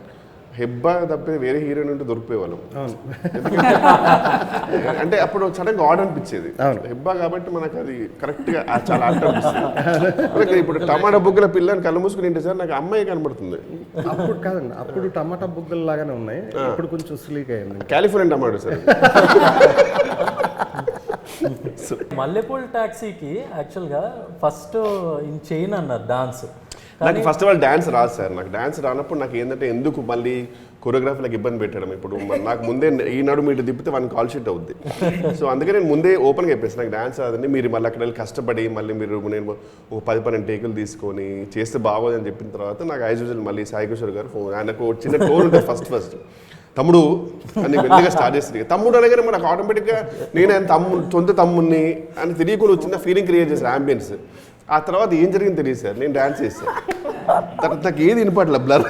హెబ్బా తప్పే వేరే హీరోయిన్ ఉంటే దొరికిపోయేవాళ్ళం. అంటే అప్పుడు సడన్గా ఆర్డర్ అనిపించేది హెబ్బా కాబట్టి మనకు అది కరెక్ట్గా చాలా ఆర్డర్ అనిపిస్తుంది. ఇప్పుడు టమాటా బుగ్గల పిల్లని కళ్ళు మూసుకుని ఏంటి సార్ నాకు అమ్మాయి కనబడుతుంది. అప్పుడు కాదండి, అప్పుడు టమాటా బుగ్గలు లాగానే ఉన్నాయి, ఇప్పుడు కొంచెం స్లీక్ అయింది. California tomato sir. మల్లెపూల్ టాక్సీకి యాక్చువల్గా ఫస్ట్ ఇన్ చైన్ అన్నారు డాన్స్. నాకు ఫస్ట్ ఆఫ్ ఆల్ డాన్స్ రాదు సార్. నాకు డాన్స్ రానప్పుడు నాకు ఏంటంటే ఎందుకు మళ్ళీ కొరియోగ్రాఫీలకు ఇబ్బంది పెట్టడం. ఇప్పుడు నాకు ముందే ఈనాడు మీరు తిప్పితే వన్ కాల్ షీట్ అవుద్ది. సో అందుకే నేను ముందే ఓపెన్గా చెప్పేసి నాకు డాన్స్ రాదండి, మీరు మళ్ళీ అక్కడ వెళ్ళి కష్టపడి మళ్ళీ మీరు నేను ఒక 10-12 టేకులు తీసుకొని చేస్తే బాగోదని చెప్పిన తర్వాత నాకు యాజ్ యూజువల్ మళ్ళీ సాయి కిషోర్ గారు ఫోన్, ఆయనకు చిన్న టోన్ ఉంటుంది ఫస్ట్ తమ్ముడు అని మెల్లగా స్టార్ట్ చేస్తుంది. తమ్ముడు అనగానే మనకు ఆటోమేటిక్గా నేను ఆయన సొంత తమ్ముడిని అని తెలియకుండా చిన్న ఫీలింగ్ క్రియేట్ చేశాను, అంబియన్స్. ఆ తర్వాత ఏం జరిగింది తెలియదు సార్, నేను డాన్స్ చేస్తాను. తర్వాత నాకు ఏది వినపట్ల బ్లర్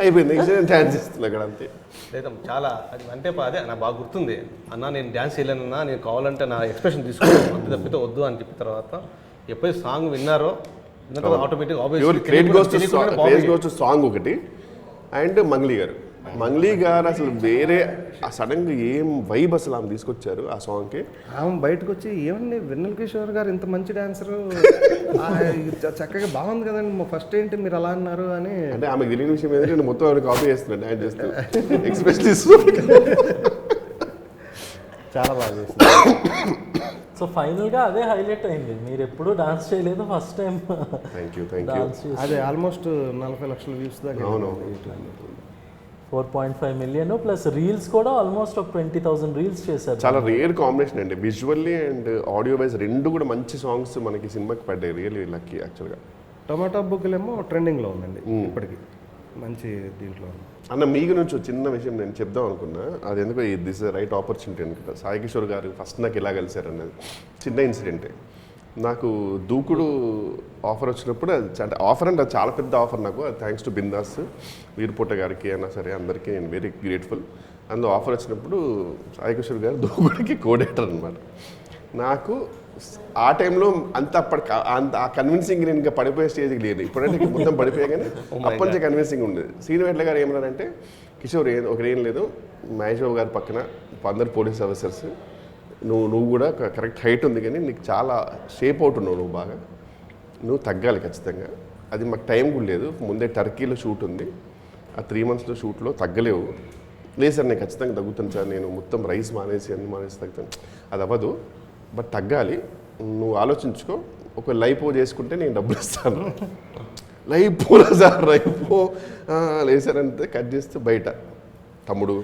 అయిపోయింది, నేను డాన్స్ చేస్తున్నాను అక్కడ అంతే. లేదా చాలా అంటే అదే నాకు బాగా గుర్తుంది, అన్న నేను డ్యాన్స్ చేయలేనన్నా, నేను కావాలంటే నా ఎక్స్ప్రెషన్ తీసుకోవాలి అంతే తప్పితే వద్దు అని చెప్పిన తర్వాత ఎప్పుడైతే సాంగ్ విన్నారో ఆటోమేటిక్ సాంగ్ ఒకటి. అండ్ మంగ్లీ గారు అసలు వేరే సడన్గా ఏం వైబ్ అసలు ఆమె తీసుకొచ్చారు ఆ సాంగ్కి. ఆమె బయటకు వచ్చి ఏమండి వెన్నెల కిషోర్ గారు ఇంత మంచి డాన్సరు, చక్కగా బాగుంది కదండి, ఫస్ట్ ఏంటి మీరు అలా అన్నారు అని. అంటే ఆమెకు తెలియని విషయం ఏంటంటే నేను మొత్తం ఆమె కాపీ చేస్తున్నాను, డాన్స్ చేస్తాను, ఎక్స్ప్రెస్ తీసుకుంటాను. చాలా బాగా చేస్తుంది. సో ఫైనల్గా అదే హైలైట్ అయింది, మీరు ఎప్పుడు డాన్స్ చేయలేదు, ఫస్ట్ టైం థ్యాంక్ యూ. అదే ఆల్మోస్ట్ 40 లక్షల వ్యూస్ దాకా. అవును, 4.5 మిలియన్ ప్లస్ రీల్స్ కూడా ఆల్మోస్ట్ ఒక 20,000 రీల్స్ చేశారు. చాలా రేర్ కాంబినేషన్ అండి, విజువల్లీ అండ్ ఆడియో వైజ్ రెండు కూడా మంచి సాంగ్స్ మనకి సినిమాకి పడ్డాయి. రియల్లీ లక్కీ యాక్చువల్గా. టమాటా బుగ్గలేమో ట్రెండింగ్లో ఉందండి ఇప్పటికి, మంచి దీంట్లో. అన్న మీకు నుంచి చిన్న విషయం నేను చెప్దాం అనుకున్నా, అది ఎందుకో దిస్ రైట్ ఆపర్చునిటీ అనుకుంటా. సాయి కిషోర్ గారు ఫస్ట్ నాకు ఎలా కలిశారు అన్నది చిన్న ఇన్సిడెంటే. నాకు దూకుడు ఆఫర్ వచ్చినప్పుడు అంటే ఆఫర్ అంటే అది చాలా పెద్ద ఆఫర్ నాకు, అది థ్యాంక్స్ టు బిందాస్ వీరపుట్ట గారికి అయినా సరే అందరికీ నేను వెరీ గ్రేట్ఫుల్. అందులో ఆఫర్ వచ్చినప్పుడు సాయి కిషోర్ గారు దూకుడికి కోడేటర్ అనమాట. నాకు ఆ టైంలో అంత ఆ కన్విన్సింగ్ నేను ఇంకా పడిపోయే స్టేజ్కి లేదు, ఇప్పుడంటే మొత్తం పడిపోయా కానీ అప్పటి నుంచి కన్విన్సింగ్ ఉండేది. శ్రీనివేట్ల గారు ఏమన్నారంటే, కిషోర్ ఒకరేం లేదు, మహేష్ బాబు గారి పక్కన అందరు పోలీస్ ఆఫీసర్స్, నువ్వు కూడా కరెక్ట్ హైట్ ఉంది కానీ నీకు చాలా షేప్ అవుట్ ఉన్నావు, నువ్వు బాగా నువ్వు తగ్గాలి ఖచ్చితంగా. అది మాకు టైం కూడా లేదు, ముందే టర్కీలో షూట్ ఉంది, ఆ 3 monthsలో షూట్లో తగ్గలేవు. లేదు సార్ నేను ఖచ్చితంగా తగ్గుతాను సార్, నేను మొత్తం రైస్ మానేసి అన్ని మానేసి తగ్గుతాను, అది అవ్వదు, బట్ తగ్గాలి, నువ్వు ఆలోచించుకో, ఒక లైపో చేసుకుంటే నేను డబ్బులు ఇస్తాను. లైపోలా సార్, లైపో లేదు సార్ అంటే కట్ చేస్తే బయట, తమ్ముడు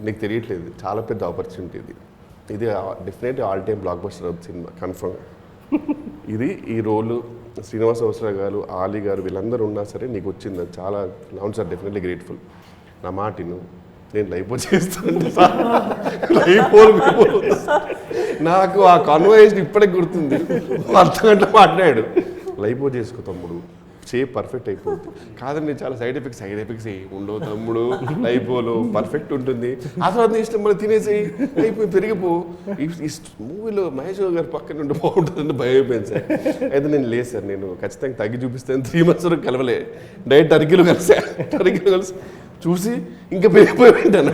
నీకు తెలియట్లేదు చాలా పెద్ద ఆపర్చునిటీ ఇది definitely all time block buster అవుతుంది సినిమా కన్ఫర్మ్. ఈ రోలు శ్రీనివాస అవసరావు గారు, ఆలీ గారు వీళ్ళందరూ ఉన్నా సరే నీకు వచ్చింది, అది చాలా అవును సార్, డెఫినెట్లీ గ్రేట్ఫుల్. నా మాటిను, నేను లైపో చేస్తాను సార్, నాకు ఆ కాన్వర్సేషన్ ఇప్పటికి గుర్తుంది. అర్థగంట మాట్లాడాడు, లైపో చేసుకో తమ్ముడు, షేప్ పర్ఫెక్ట్ అయిపోతుంది. కాదండి చాలా సైడ్ ఎఫెక్ట్స్ ఉండవు తమ్ముడు, లైపోలో పర్ఫెక్ట్ ఉంటుంది, ఆ తర్వాత నీ ఇష్టం మళ్ళీ తినేసి అయిపోయి పెరిగిపో. ఈ మూవీలో మహేష్ బాబు గారు పక్కన ఉండి బాగుంటుందంటే భయం అయిపోయింది సార్. అయితే నేను లేదు సార్, నేను ఖచ్చితంగా తగ్గి చూపిస్తాను. 3 months వరకు కలవలే, డైరెక్ట్ టర్కీలో కలిసి చూసి ఇంకా పెరిగిపోయింటాను.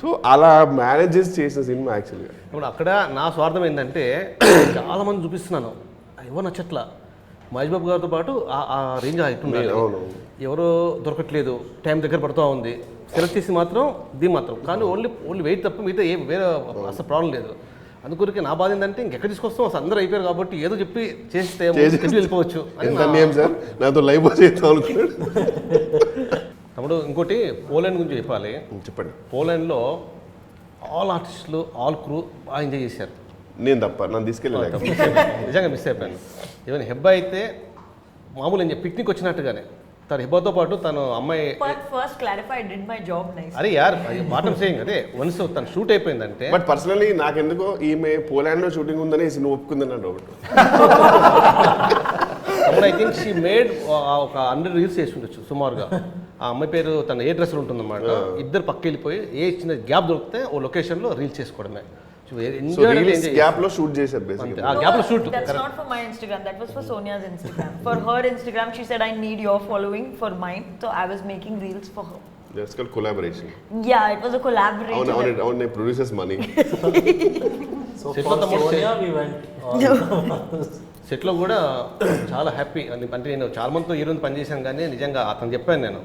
సో అలా మేనేజ్ చేసి చేసిన సినిమా యాక్చువల్గా. ఇప్పుడు అక్కడ నా స్వార్థం ఏంటంటే చాలామంది చూపిస్తున్నాను ఎవరు నచ్చట్లా. మహేష్ బాబు గారితో పాటు ఆ రేంజ్ ఉండాలి, ఎవరో దొరకట్లేదు, టైం దగ్గర పడుతూ ఉంది. సెలెక్ట్ చేసి మాత్రం మాత్రం కానీ ఓన్లీ వెయిట్ తప్ప మిగతా వేరే అసలు ప్రాబ్లం లేదు. అందుకొరికి నా బాధ ఏంటంటే ఇంకెక్కడ తీసుకొస్తాం, అసలు అందరూ అయిపోయారు కాబట్టి ఏదో చెప్పి చేస్తే వెళ్ళిపోవచ్చు సార్. నాతో లైవ్ చేస్తాం అనుకున్నాడు. తమ్ముడు ఇంకోటి పోలాండ్ గురించి చెప్పాలి. చెప్పండి. పోలాండ్లో ఆల్ ఆర్టిస్టులు ఆల్ క్రూ బాగా ఎంజాయ్ చేశారు. నేను తప్ప నన్ను తీసుకెళ్ళలేదు, నిజంగా మిస్ అయిపోయాను. ఈవెన్ హెబ్బా అయితే మామూలు పిక్నిక్ వచ్చినట్టుగానే తన హెబ్బాతో పాటు తను అమ్మాయి. But first clarify, I did my job nice. అరే యార్ బాటమ్ సేయింగ్ అదే వన్స్ తను షూట్ అయిపోయిందంటే. బట్ పర్సనలీ నాకెందుకో ఈమె పోలాండ్లో షూటింగ్ ఉందని నువ్వు ఒప్పుకుందని డౌట్. అప్పుడు ఐ థింక్ షీ మేడ్ ఒక 100 రీల్స్ చేసి ఉండొచ్చు సుమారుగా. ఆ అమ్మాయి పేరు తన ఏ డ్రెస్లో ఉంటుందన్నమాట. ఇద్దరు పక్క వెళ్ళిపోయి ఏ చిన్న గ్యాప్ దొరికితే ఓ లొకేషన్లో రీల్స్ చేసుకోవడమే. గ్యాప్ లో షూట్ చేశారు బేసిక్లీ. ఆ గ్యాప్ లో shoot. That's not for my Instagram, that was for Sonia's Instagram. For her Instagram she said I need your following for mine, so I was making reels for her. That's called collaboration. Yeah, it was a collaboration. అవును producers money. So for Sonia we went సెట్లో కూడా చాలా happy. అంటే నేను చాలా మందితో హీరోని పనిచేశాను కానీ నిజంగా అతను చెప్పాను నేను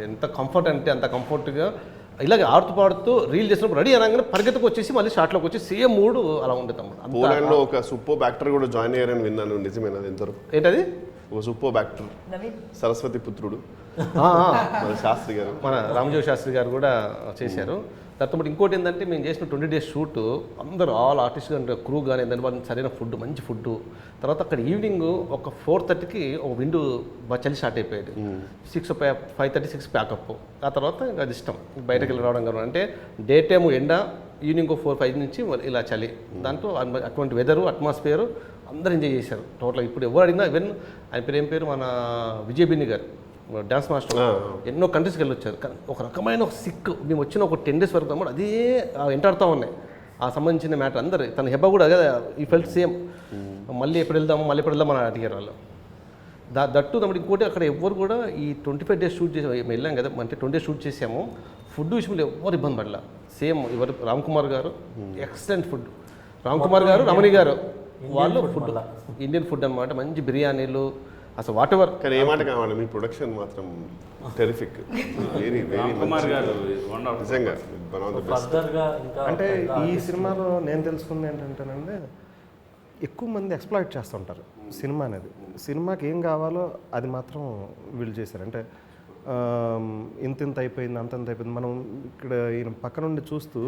ఎంత కంఫర్ట్ అంటే అంత కంఫర్ట్గా ఇలాగే ఆడుతూ పాడుతూ రీల్ చేసినప్పుడు రెడీ అనగానే పరిగెత్తుకు వచ్చేసి మళ్ళీ షాట్లోకి వచ్చి సేమ్ మూడు అలా ఉండేది. పోలాండ్లో ఒక సూపర్ యాక్టర్ కూడా జాయిన్ అయ్యారని విన్నాను, నిజమేనా? ఎంతవరకు? ఏంటది? ఒక సూపర్ యాక్టర్ సరస్వతి పుత్రుడు మన శాస్త్రి గారు, మన రామజోగి శాస్త్రి గారు కూడా చేశారు. తర్వాత ఇంకోటి ఏంటంటే మేము చేసిన 20 days షూట్ అందరూ ఆల్ ఆర్టిస్ట్ అంటే క్రూ కానీ దాని వాళ్ళు సరైన ఫుడ్, మంచి ఫుడ్. తర్వాత అక్కడ ఈవినింగ్ ఒక 4:30కి ఒక విండు చలి స్టార్ట్ అయిపోయేది. 5:30-6 ప్యాకప్. ఆ తర్వాత ఇంకా అది ఇష్టం బయటకు వెళ్ళి రావడం కాదు. అంటే డే టైమ్ ఎండ, ఈవినింగ్ 4-5 నుంచి ఇలా చలి. దాంట్లో అటువంటి వెదరు అట్మాస్ఫియర్ అందరూ ఎంజాయ్ చేశారు టోటల్. ఇప్పుడు ఎవరు అడిగినా ఈవెన్ ఆయన పేరు ఏం పేరు మన విజయ్ బిన్ని గారు డ్యాన్స్ మాస్టర్ ఎన్నో కంట్రీస్కి వెళ్ళొచ్చారు. ఒక రకమైన ఒక సిక్ మేము వచ్చిన ఒక 10 days వరకు అన్నమాట అదే వెంటాడుతూ ఉన్నాయి ఆ సంబంధించిన మ్యాటర్. అందరు తన హెబ్బా కూడా అదే ఈ ఫెల్ట్ సేమ్. మళ్ళీ ఎప్పుడు వెళ్దాము అని అడిగారు వాళ్ళు. దట్టు తమ్ముడు ఇంకోటి అక్కడ ఎవరు కూడా ఈ 25 days షూట్ చేసి మేము వెళ్ళాం కదా, అంటే 20 days షూట్ చేసాము. ఫుడ్ విషయంలో ఎవరు ఇబ్బంది పడలా. సేమ్ ఎవరు రామ్ కుమార్ గారు ఎక్సలెంట్ ఫుడ్. రామ్ కుమార్ గారు, రమణి గారు వాళ్ళు ఫుడ్ ఇండియన్ ఫుడ్ అనమాట. మంచి బిర్యానీలు అసలు వాట్ ఎవర్. కానీ ఏమాట కావాలి, మీ ప్రొడక్షన్ మాత్రం టెరిఫిక్, వెరీ వెరీ నిజంగా. అంటే ఈ సినిమాలో నేను తెలుసుకుంది ఏంటంటేనండి, ఎక్కువ మంది ఎక్స్ప్లాయిట్ చేస్తుంటారు సినిమా అనేది. సినిమాకి ఏం కావాలో అది మాత్రం వీళ్ళు చేశారు. అంటే ఇంత అయిపోయింది, అంతంత అయిపోయింది. మనం ఇక్కడ ఈయన పక్క నుండి చూస్తూ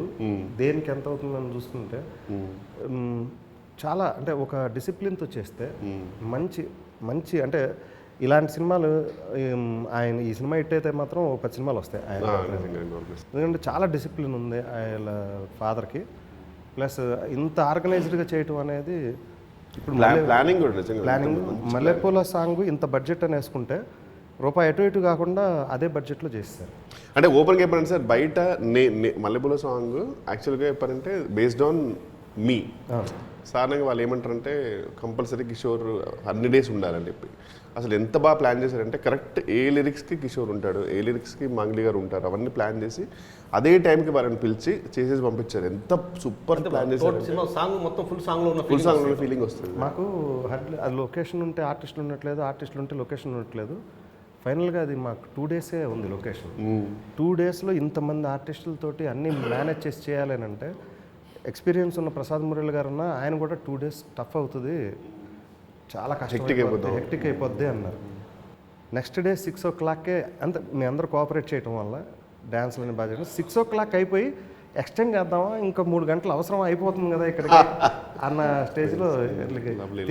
దేనికి ఎంత అవుతుందని చూస్తుంటే చాలా అంటే ఒక డిసిప్లిన్తో చేస్తే మంచి అంటే ఇలాంటి సినిమాలు ఆయన ఈ సినిమా హిట్ అయితే మాత్రం ఒక 10 సినిమాలు వస్తాయి ఆయన. ఎందుకంటే చాలా డిసిప్లిన్ ఉంది ఆయన ఫాదర్కి. ప్లస్ ఇంత ఆర్గనైజ్డ్గా చేయటం అనేది ఇప్పుడు ప్లానింగ్ మల్లెపూల సాంగ్ ఇంత బడ్జెట్ అని వేసుకుంటే రూపాయి అటు ఇటు కాకుండా అదే బడ్జెట్లో చేస్తారు. అంటే ఓపెన్గా చెప్పారంటే సార్, బయట మల్లెపూల సాంగ్ యాక్చువల్గా చెప్పారంటే బేస్డ్ ఆన్ మీ. సాధారణంగా వాళ్ళు ఏమంటారంటే కంపల్సరీ కిషోర్ అన్ని డేస్ ఉండాలని చెప్పి. అసలు ఎంత బాగా ప్లాన్ చేశారంటే కరెక్ట్ ఏ లిరిక్స్కి కిషోర్ ఉంటాడు, ఏ లిరిక్స్కి మంగ్లీ గారు ఉంటారు, అవన్నీ ప్లాన్ చేసి అదే టైంకి వారిని పిలిచి చేసేసి పంపించారు. ఎంత సూపర్ ప్లాన్ చేశారు. సాంగ్ మొత్తం ఫుల్ సాంగ్లో ఫీలింగ్ వస్తుంది మాకు. అది లొకేషన్ ఉంటే ఆర్టిస్టులు ఉండట్లేదు, ఆర్టిస్టులు ఉంటే లొకేషన్ ఉండట్లేదు. ఫైనల్గా అది మాకు 2 days ఉంది లొకేషన్. 2 daysలో ఇంతమంది ఆర్టిస్టులతోటి అన్నీ మేనేజ్ చేసి చేయాలని అంటే ఎక్స్పీరియన్స్ ఉన్న ప్రసాద్ మురళి గారు అన్న ఆయన కూడా 2 days టఫ్ అవుతుంది, చాలా కష్టం, హెక్టిక్ అయిపోద్ది అన్నారు. నెక్స్ట్ డే 6 o'clockకే అంత మీ అందరూ కోఆపరేట్ చేయడం వల్ల డ్యాన్స్లని బాగా చేయడం 6 o'clock అయిపోయి ఎక్స్టెండ్ చేద్దామా ఇంకా 3 గంటలు అవసరం అయిపోతుంది కదా ఇక్కడికి అన్న స్టేజ్లో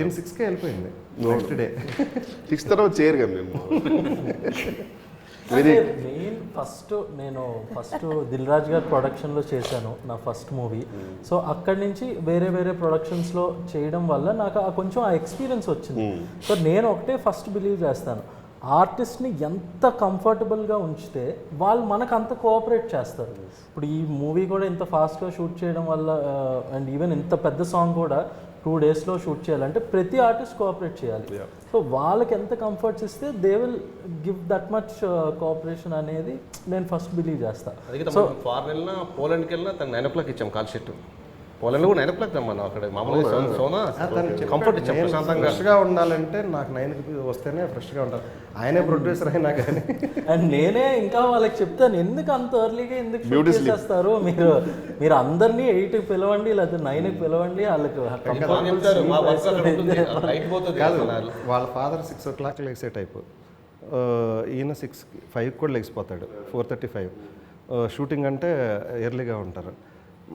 6కే వెళ్ళిపోయింది. నెక్స్ట్ డే 6 తర్వాత చేయరు కదా మేము. నేను ఫస్ట్ దిల్ రాజు గారి ప్రొడక్షన్లో చేశాను నా ఫస్ట్ మూవీ. సో అక్కడి నుంచి వేరే ప్రొడక్షన్స్లో చేయడం వల్ల నాకు కొంచెం ఆ ఎక్స్పీరియన్స్ వచ్చింది. సో నేను ఒకటే ఫస్ట్ బిలీవ్ చేస్తాను, ఆర్టిస్ట్ని ఎంత కంఫర్టబుల్గా ఉంచితే వాళ్ళు మనకు అంత కోఆపరేట్ చేస్తారు. ఇప్పుడు ఈ మూవీ కూడా ఇంత ఫాస్ట్గా షూట్ చేయడం వల్ల అండ్ ఈవెన్ ఇంత పెద్ద సాంగ్ కూడా 2 daysలో షూట్ చేయాలంటే ప్రతి ఆర్టిస్ట్ కోఆపరేట్ చేయాలి. సో వాళ్ళకి ఎంత కంఫర్ట్స్ ఇస్తే they will give that much cooperation అనేది నేను ఫస్ట్ బిలీవ్ చేస్తాను. అందుకే ఫారెన్ వెళ్ళినా పోలాండ్కి వెళ్ళినా తను 9 o'clock ఇచ్చాం కాల్ షీట్. పోలాండ్లో కూడా 9 o'clock రమ్మన్నాం. అక్కడ మామూలుగా సోనా కంఫర్ట్ ఇచ్చాం ప్రశాంతంగా. ఫ్రెష్గా ఉండాలంటే నాకు 9కి వస్తేనే ఫ్రెష్గా ఉండాలి. ఆయనే ప్రొడ్యూసర్ అయినా కానీ. అండ్ నేనే ఇంకా వాళ్ళకి చెప్తాను, ఎందుకు అంత ఎర్లీగా ఎందుకు షూట్ చేసేస్తారు, మీరు అందరినీ 8కి పిలవండి లేకపోతే 9కి పిలవండి, వాళ్ళకి కాదు వాళ్ళ ఫాదర్ 6 o'clock లెగిసే టైపు, ఈయన 5కి కూడా లెగిసిపోతాడు, 4:35. షూటింగ్ అంటే ఎర్లీగా ఉంటారు.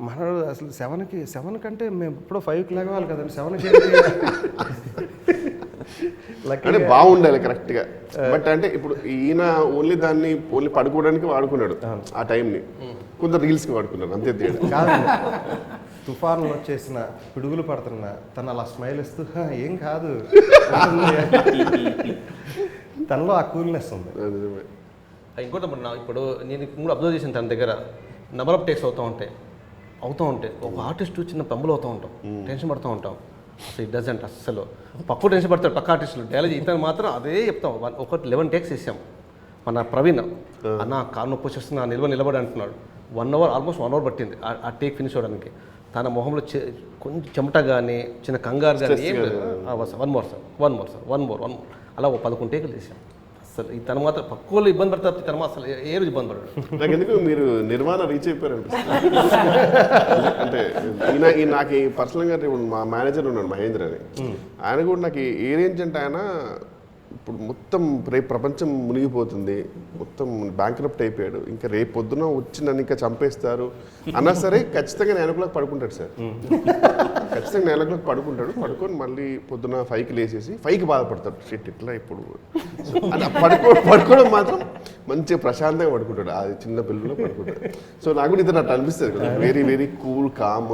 మనడు అసలు 7 కంటే మేము ఇప్పుడు 5కి లేవాలి కదండి, 7కి అంటే బాగుండాలి కరెక్ట్గా. బట్ అంటే ఇప్పుడు ఈయన ఓన్లీ పడుకోవడానికి వాడుకున్నాడు ఆ టైంని, కొంత రీల్స్కి వాడుకున్నాడు, అంతే తేడా. కాదండి, తుఫాన్లు వచ్చేసిన పిడుగులు పడుతున్నా తను అలా స్మైల్ ఇస్తూ ఏం కాదు తనలో ఆ కూల్నెస్ ఉంది. ఇంకోటి ఇప్పుడు నేను కూడా అబ్జర్వ్ చేసిన తన దగ్గర నెంబర్ ఆఫ్ టేక్స్ అవుతూ ఉంటాయి ఒక ఆర్టిస్ట్ చిన్న పంబులు అవుతూ ఉంటాం, టెన్షన్ పడుతూ ఉంటాం. అసలు ఇట్ డజంట్ అస్సలు పక్కు టెన్షన్ పడతాడు పక్క ఆర్టిస్టులు. డైలాగ్ ఇతను మాత్రం అదే చెప్తాం. 11 takes ఇస్తాం. మన ప్రవీణ్ అన్న కారు నొప్పి వచ్చేస్తున్నా నిలబడి అంటున్నాడు. 1 hour ఆల్మోస్ట్ 1 hour పట్టింది ఆ టేక్ ఫినిష్ అవ్వడానికి. తన మొహంలో కొంచెం చెమట కానీ చిన్న కంగారు కానీ ఏం లేదు. వన్ మోర్ అలా 11 takes తీసాం. అసలు తను మాత్రం పక్కోళ్ళు ఇబ్బంది పడతారు, తను అసలు ఏ రోజు ఇబ్బంది పడతాడు. నాకు ఎందుకు మీరు నిర్మాణ రీచ్ అయిపోయారు అంటే నాకు పర్సనల్గా మా మేనేజర్ ఉన్నాడు మహేంద్ర అని, ఆయన కూడా నాకు ఏ రేంజ్ అంటే ఆయన ఇప్పుడు మొత్తం రేపు ప్రపంచం మునిగిపోతుంది, మొత్తం బ్యాంక్రప్ట్ అయిపోయాడు, ఇంకా రేపు పొద్దున వచ్చి నన్ను ఇంకా చంపేస్తారు అన్నా సరే ఖచ్చితంగా 9 o'clock పడుకుంటాడు సార్. ఖచ్చితంగా 9 o'clock పడుకొని మళ్ళీ పొద్దున 5కి లేచేసి 5కి బాధపడతాడు, షిట్ ఇట్లా ఇప్పుడు అలా పడుకోవడం మాత్రం మంచిగా ప్రశాంతంగా పడుకుంటాడు, అది చిన్న పిల్లలు పడుకుంటాడు. సో నాకు కూడా ఇతను అట్లా అనిపిస్తుంది కదా, వెరీ వెరీ కూల్ కామ్,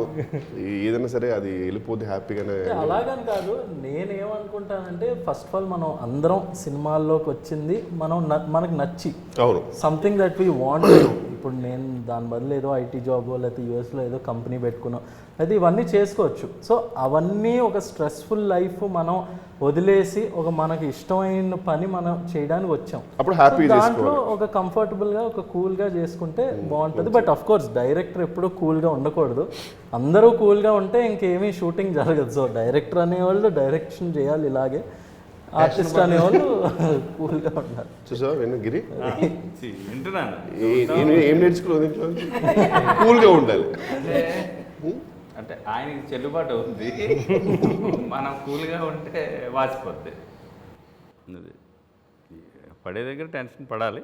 ఏదైనా సరే అది వెళ్ళిపోతే హ్యాపీగానే. అలాగని కాదు, నేనేమనుకుంటానంటే ఫస్ట్ ఆఫ్ ఆల్ మనం అందరం సినిమాల్లోకి వచ్చింది మనకు నచ్చి సంథింగ్ దట్ వీ వాంట్. ఇప్పుడు నేను దాని బదులు ఏదో ఐటీ జాబ్ లేకపోతే యూఎస్లో ఏదో కంపెనీ పెట్టుకున్నాం, అయితే ఇవన్నీ చేసుకోవచ్చు. సో అవన్నీ ఒక స్ట్రెస్ఫుల్ లైఫ్ మనం వదిలేసి ఒక మనకి ఇష్టమైన పని మనం చేయడానికి వచ్చాం. దాంట్లో ఒక కంఫర్టబుల్గా ఒక కూల్గా చేసుకుంటే బాగుంటుంది. బట్ అఫ్ కోర్స్ డైరెక్టర్ ఎప్పుడూ కూల్గా ఉండకూడదు. అందరూ కూల్గా ఉంటే ఇంకేమీ షూటింగ్ జరగదు. సో డైరెక్టర్ అనేవాళ్ళు డైరెక్షన్ చేయాలి, ఇలాగే ఆర్టిస్ట్ అనేవాళ్ళు కూల్గా ఉండాలి. చూసావా గిరి వింటున్నాను, ఏం నేర్చుకోవాలి, కూల్గా ఉండాలి. అంటే ఆయనకి చెల్లుబాటు ఉంది, మనం కూల్గా ఉంటే వాసిపోద్ది. పడే దగ్గర టెన్షన్ పడాలి,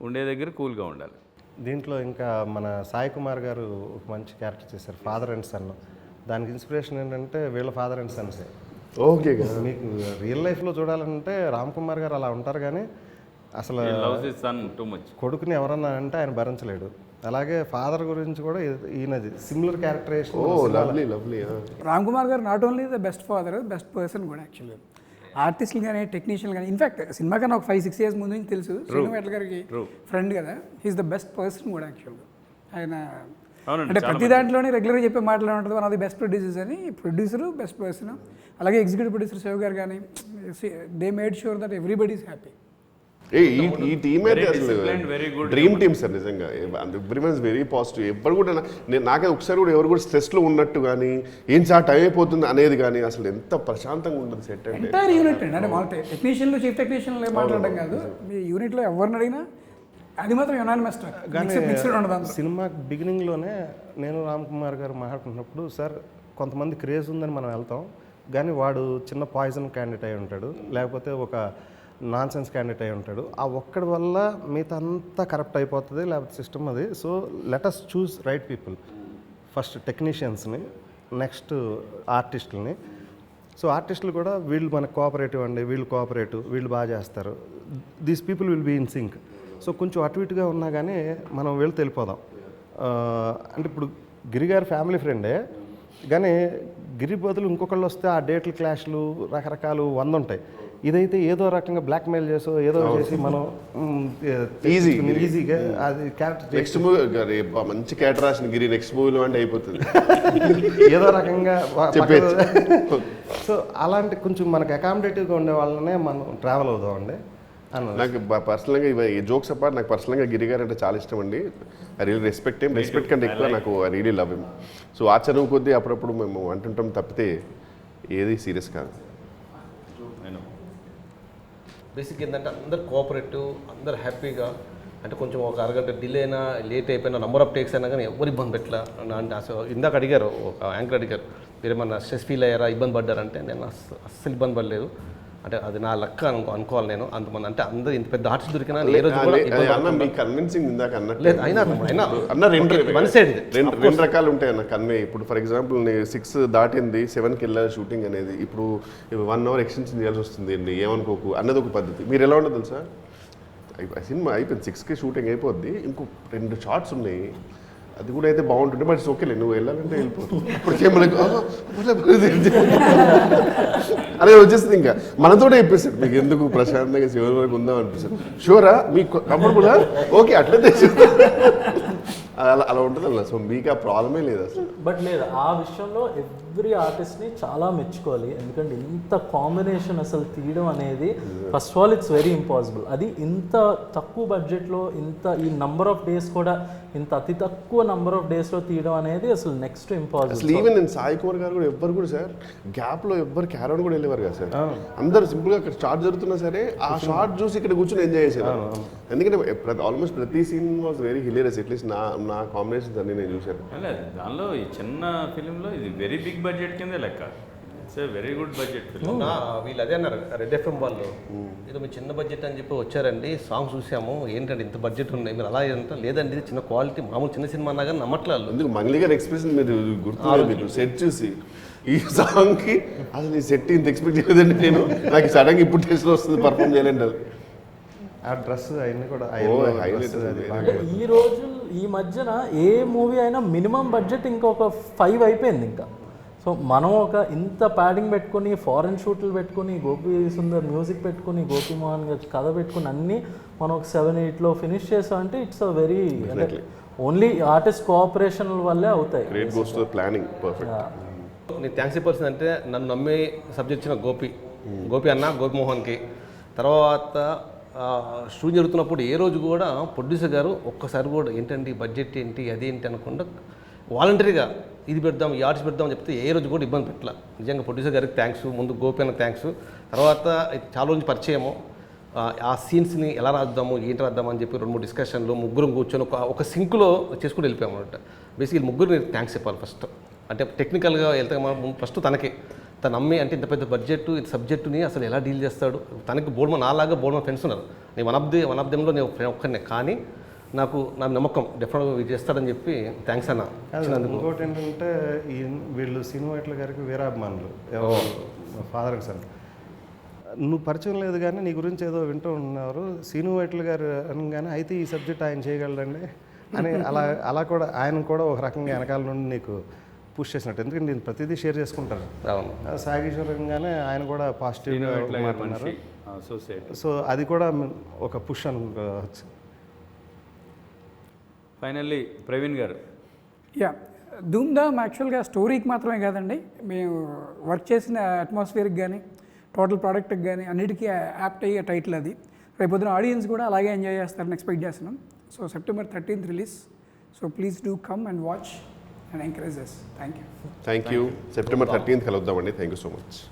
ఉండే దగ్గర కూల్గా ఉండాలి. దీంట్లో ఇంకా మన సాయి కుమార్ గారు ఒక మంచి క్యారెక్టర్ చేశారు, ఫాదర్ అండ్ సన్. దానికి ఇన్స్పిరేషన్ ఏంటంటే వీళ్ళ ఫాదర్ అండ్ సన్సే. ఓకే, మీకు రియల్ లైఫ్లో చూడాలంటే రామ్ కుమార్ గారు అలా ఉంటారు, కానీ అసలు కొడుకుని ఎవరన్నా అంటే ఆయన భరించలేడు. అలాగే ఫాదర్ గురించి కూడా ఈయనది సిమిలర్ క్యారెక్టరైజేషన్. రామ్ కుమార్ గారు not only the best father, best person కూడా యాక్చువల్గా. ఆర్టిస్టులు కానీ టెక్నీషియన్ కానీ, ఇన్ఫాక్ట్ సినిమా కన్నా ఒక 5-6 years ముందు నుంచి తెలుసు, శ్రీను వెట్ల గారికి ఫ్రెండ్ కదా, హీస్ ద బెస్ట్ పర్సన్ కూడా యాక్చువల్గా. ఆయన అంటే ప్రతి దాంట్లోనే రెగ్యులర్గా చెప్పే మాటలు ఉంటుంది, one of the best producers అని. ప్రొడ్యూసరు బెస్ట్ పర్సన్, అలాగే ఎగ్జిక్యూటివ్ ప్రొడ్యూసర్ శివ గారు కానీ, they made sure that everybody is happy. ఈ టీమ్ అయితే అసలు డ్రీమ్ టీమ్ సార్, నిజంగా ఎవ్రీవన్ ఇస్ వెరీ పాజిటివ్. ఎప్పుడు కూడా నాకే ఒకసారి కూడా ఎవరు కూడా స్ట్రెస్లో ఉన్నట్టు కానీ ఏం సార్ టైం అయిపోతుంది అనేది కానీ అసలు ఎంత ప్రశాంతంగా ఉంటుంది సెట్ అంటే. ఎంటైర్ యూనిట్ అండి, అంటే మామూలు టెక్నీషియన్లు చీఫ్ టెక్నీషియన్లు మాట్లాడడం కాదు, మీ యూనిట్లో ఎవరిని అడిగినా అది మాత్రం యునానిమస్. సినిమా బిగినింగ్లోనే నేను రామ్ కుమార్ గారు మాట్లాడుతున్నప్పుడు, సార్ కొంతమంది క్రేజ్ ఉందని మనం వెళ్తాం, కానీ వాడు చిన్న పాయిజన్ క్యాండిడేట్ అయి ఉంటాడు, లేకపోతే ఒక నాన్ సెన్స్ క్యాండిడేట్ అయి ఉంటాడు, ఆ ఒక్కడి వల్ల మిగతా అంతా కరప్ట్ అయిపోతుంది, లేకపోతే సిస్టమ్ అది. So let us choose right people, first టెక్నీషియన్స్ని, నెక్స్ట్ ఆర్టిస్టులని. సో ఆర్టిస్టులు కూడా వీళ్ళు మనకు కోఆపరేటివ్ అండి, వీళ్ళు కోఆపరేటివ్, వీళ్ళు బాగా చేస్తారు, these people will be in sync. So కొంచెం అటు ఇటుగా ఉన్నా కానీ మనం వెళ్తే వెళ్ళిపోదాం. అంటే ఇప్పుడు గిరిగారి ఫ్యామిలీ ఫ్రెండే, కానీ గిరి బదులు ఇంకొకళ్ళు వస్తే ఆ డేట్ల క్లాష్లు రకరకాలు 100 ఉంటాయి. ఇదైతే ఏదో రకంగా బ్లాక్మెయిల్ చేసో ఏదో చేసి మనం ఈజీగా అది క్యారెక్టర్ నెక్స్ట్ మూవీ మంచి క్యారెక్టర్ రాసిన గిరి నెక్స్ట్ మూవీలో అంటే అయిపోతుంది. ఏదో రకంగా చెప్పేది. సో అలాంటి కొంచెం మనకు అకామిడేటివ్గా ఉండే వాళ్ళనే మనం ట్రావెల్ అవుదామండి అన్నది. నాకు పర్సనల్గా ఈ జోక్స్ అపార్ట్ నాకు పర్సనల్గా గిరి గారు అంటే చాలా ఇష్టం అండి. ఐ రియల్ రెస్పెక్ట్ కంటే ఎక్కువ నాకు I really love him. So ఆ చదువు కొద్దీ అప్పుడప్పుడు మేము అంటుంటాం తప్పితే ఏది సీరియస్ కాదు. బేసిక్ ఏంటంటే అందరు కోఆపరేటివ్, అందరు హ్యాపీగా, అంటే కొంచెం ఒక అరగంట డిలే అయినా లేట్ అయిపోయినా నంబర్ ఆఫ్ టేక్స్ అయినా కానీ ఎవరు ఇబ్బంది పెట్టలే. అంటే అసలు ఇందాక అడిగారు, ఒక యాంకర్ అడిగారు, మీరు ఏమన్నా స్ట్రెస్ ఫీల్ అయ్యారా, ఇబ్బంది పడ్డారంటే నేను అస్సలు ఇబ్బంది పడలేదు. అంటే అది నా లక్క అనుకోవాలి నేను. అంతమంది అంటే అందరూ ఇంత పెద్ద ఆర్టిస్ట్ దొరికినా ఏ రోజు కూడా ఇబ్బంది అన్న మీకు కన్విన్సింగ్ ఇందాక అన్నట్టు లేదు. అయినా అన్న రెండు వన్ సైడ్ రెండు రకాలు ఉంటాయి అన్న కన్వే. ఇప్పుడు ఫర్ ఎగ్జాంపుల్ 6 దాటింది 7కి వెళ్ళాలి షూటింగ్ అనేది, ఇప్పుడు 1 అవర్ ఎక్స్టెన్షన్ చేయాల్సి వస్తుంది అండి, ఏమనుకోకు అన్నది ఒక పద్ధతి. మీరు ఎలా ఉండదు తెలుసా, సినిమా అయిపోయింది 6కి షూటింగ్ అయిపోద్ది, ఇంకో 2 షార్ట్స్ ఉన్నాయి, అది కూడా అయితే బాగుంటుండే, బట్ ఓకేలే నువ్వు వెళ్ళాలంటే వెళ్ళిపోతుంది. అప్పటికే మనకు అదే వచ్చేస్తుంది. ఇంకా మనతోనే చెప్పేస్తాడు మీకు ఎందుకు ప్రశాంతంగా శివరి వరకు ఉందాం అనిపిస్తుంది. షూరా మీకు కంఫర్టబుల్ ఓకే అట్లయితే అలా ఉంటుంది అలా. సో మీకు ఆ ప్రాబ్లమే లేదు అసలు. బట్ లేదు, ఆ విషయంలో ఎవ్రీ ఆర్టిస్ట్ని చాలా మెచ్చుకోవాలి. ఎందుకంటే ఇంత కాంబినేషన్ అసలు తీయడం అనేది first of all it's very impossible. అది ఇంత తక్కువ బడ్జెట్లో ఈ నంబర్ ఆఫ్ డేస్ కూడా ఇంత అతి తక్కువ నంబర్ ఆఫ్ డేస్లో తీయడం అనేది అసలు నెక్స్ట్ ఇంపాసిబుల్. అసలు ఈవెన్ నేను సాయి కుమార్ గారు కూడా ఎవ్వరు కూడా సార్ గ్యాప్లో ఎవ్వరు క్యారౌండ్ కూడా వెళ్ళేవారు కదా సార్. అందరూ సింపుల్గా అక్కడ షార్ట్ జరుగుతున్నా సరే ఆ షార్ట్ చూసి ఇక్కడ కూర్చొని ఎంజాయ్ చేశారు. ఎందుకంటే ఆల్మోస్ట్ ప్రతి scene was very hilarious. At least నా కాంబినేషన్స్ అన్ని నేను చూశాను. దానిలో ఈ చిన్న ఫిలింలో ఇది వెరీ బిగ్ బడ్జెట్ కిందే లెక్క. It's very good budget film. వీళ్ళు అదే అన్నారు రెడ్ ఎఫ్ఎం వాళ్ళు, ఏదో మీ చిన్న బడ్జెట్ అని చెప్పి వచ్చారండి, సాంగ్ చూసాము, ఏంటంటే ఇంత బడ్జెట్ ఉన్నాయి మీరు అలా ఏంటంటే, లేదండి ఇది చిన్న క్వాలిటీ మామూలు చిన్న సినిమా అన్నా కానీ నమ్మట్లేదు. ఎందుకు మంగ్లీ గారి ఎక్స్ప్రెషన్ మీరు గుర్తు మీకు సెట్ చూసి ఈ సాంగ్కి అసలు ఈ సెట్ ఇంత ఎక్స్పెక్ట్ చేయలేదండి నేను, నాకు సడన్గా ఇప్పుడు టెస్ట్లో వస్తుంది పర్ఫామ్ చేయాలండి. ఆ డ్రెస్ అవన్నీ కూడా ఈ రోజు ఈ మధ్యన ఏ మూవీ అయినా మినిమం బడ్జెట్ ఇంకొక 5 అయిపోయింది ఇంకా. సో మనం ఒక ఇంత ప్యాడింగ్ పెట్టుకుని ఫారెన్ షూట్లు పెట్టుకుని గోపి సుందర్ మ్యూజిక్ పెట్టుకుని గోపి మోహన్ గారి కథ పెట్టుకుని అన్నీ మనం ఒక 7-8లో ఫినిష్ చేసామంటే it's a very only artist cooperation వల్లే అవుతాయి. Great goes to planning perfect. నేను థ్యాంక్స్ చెప్పాల్సింది అంటే నన్ను నమ్మే సబ్జెక్ట్ ఇచ్చిన గోపి అన్న గోపి మోహన్కి. తర్వాత షూట్ జరుగుతున్నప్పుడు ఏ రోజు కూడా ప్రొడ్యూసర్ గారు ఒక్కసారి కూడా ఏంటండి బడ్జెట్ ఏంటి అదేంటి అనకుండా వాలంటరీగా ఇది పెడదాం ఈ ఆర్ట్స్ పెడదాం అని చెప్తే ఏ రోజు కూడా ఇబ్బంది పెట్టాల. నిజంగా ప్రొడ్యూసర్ గారికి థ్యాంక్స్, ముందు గోపి అన్న థ్యాంక్స్. తర్వాత చాలా రోజు పరిచయము, ఆ సీన్స్ని ఎలా రాద్దాము ఏంటి రాద్దాము అని చెప్పి 2-3 డిస్కషన్లు, ముగ్గురు కూర్చొని ఒక సింక్లో చేసుకుని వెళ్ళిపోయాము అనమాట. బేసిక్గా ముగ్గురు థ్యాంక్స్ చెప్పాలి ఫస్ట్. అంటే టెక్నికల్గా వెళ్తే మనం ఫస్ట్ తనకి తను నమ్మి, అంటే ఇంత పెద్ద బడ్జెట్ ఇంత సబ్జెక్టుని అసలు ఎలా డీల్ చేస్తాడు. తనకి నాలాగా బోల్మా ఫ్రెండ్స్ ఉన్నారు, నేను వన్ ఆఫ్ దెమ్లో నేను ఒక్కనే, కానీ నా నమ్మకం డెఫినెట్గా ఇది చేస్తాడని చెప్పి థ్యాంక్స్ అన్న. ఇంకోటి ఏంటంటే వీళ్ళు సీను వైట్ల గారికి వీరాభిమానులు, ఫాదర్కి సార్ నువ్వు పరిచయం లేదు కానీ నీ గురించి ఏదో వింటూ ఉన్నారు, సీను వైట్ల గారు అనగానే అయితే ఈ సబ్జెక్ట్ ఆయన చేయగలడండి అని అలా కూడా ఆయన కూడా ఒక రకంగా వెనకాల నుండి నీకు పుష్ చేసినట్టు. ఎందుకంటే నేను ప్రతిదీ షేర్ చేసుకుంటాను. సాగేశ్వరంగానే ఆయన కూడా పాజిటివ్గా మాట్లాడినారు. సో అది కూడా ఒక పుష్ అనుకోవచ్చు. ఫైనల్లీ ప్రవీణ్ గారు. యా, ధూమ్ధామ్ యాక్చువల్గా స్టోరీకి మాత్రమే కాదండి, మేము వర్క్ చేసిన అట్మాస్ఫియర్కి కానీ టోటల్ ప్రోడక్ట్కి కానీ అన్నిటికీ యాప్ట్ అయ్యే టైటిల్ అది. రేపొద్దున ఆడియన్స్ కూడా అలాగే ఎంజాయ్ చేస్తారని ఎక్స్పెక్ట్ చేస్తున్నాం. So September 13th release. So please do come and watch and encourage us. Thank you. September 13th కలుద్దామండి. Thank you so much.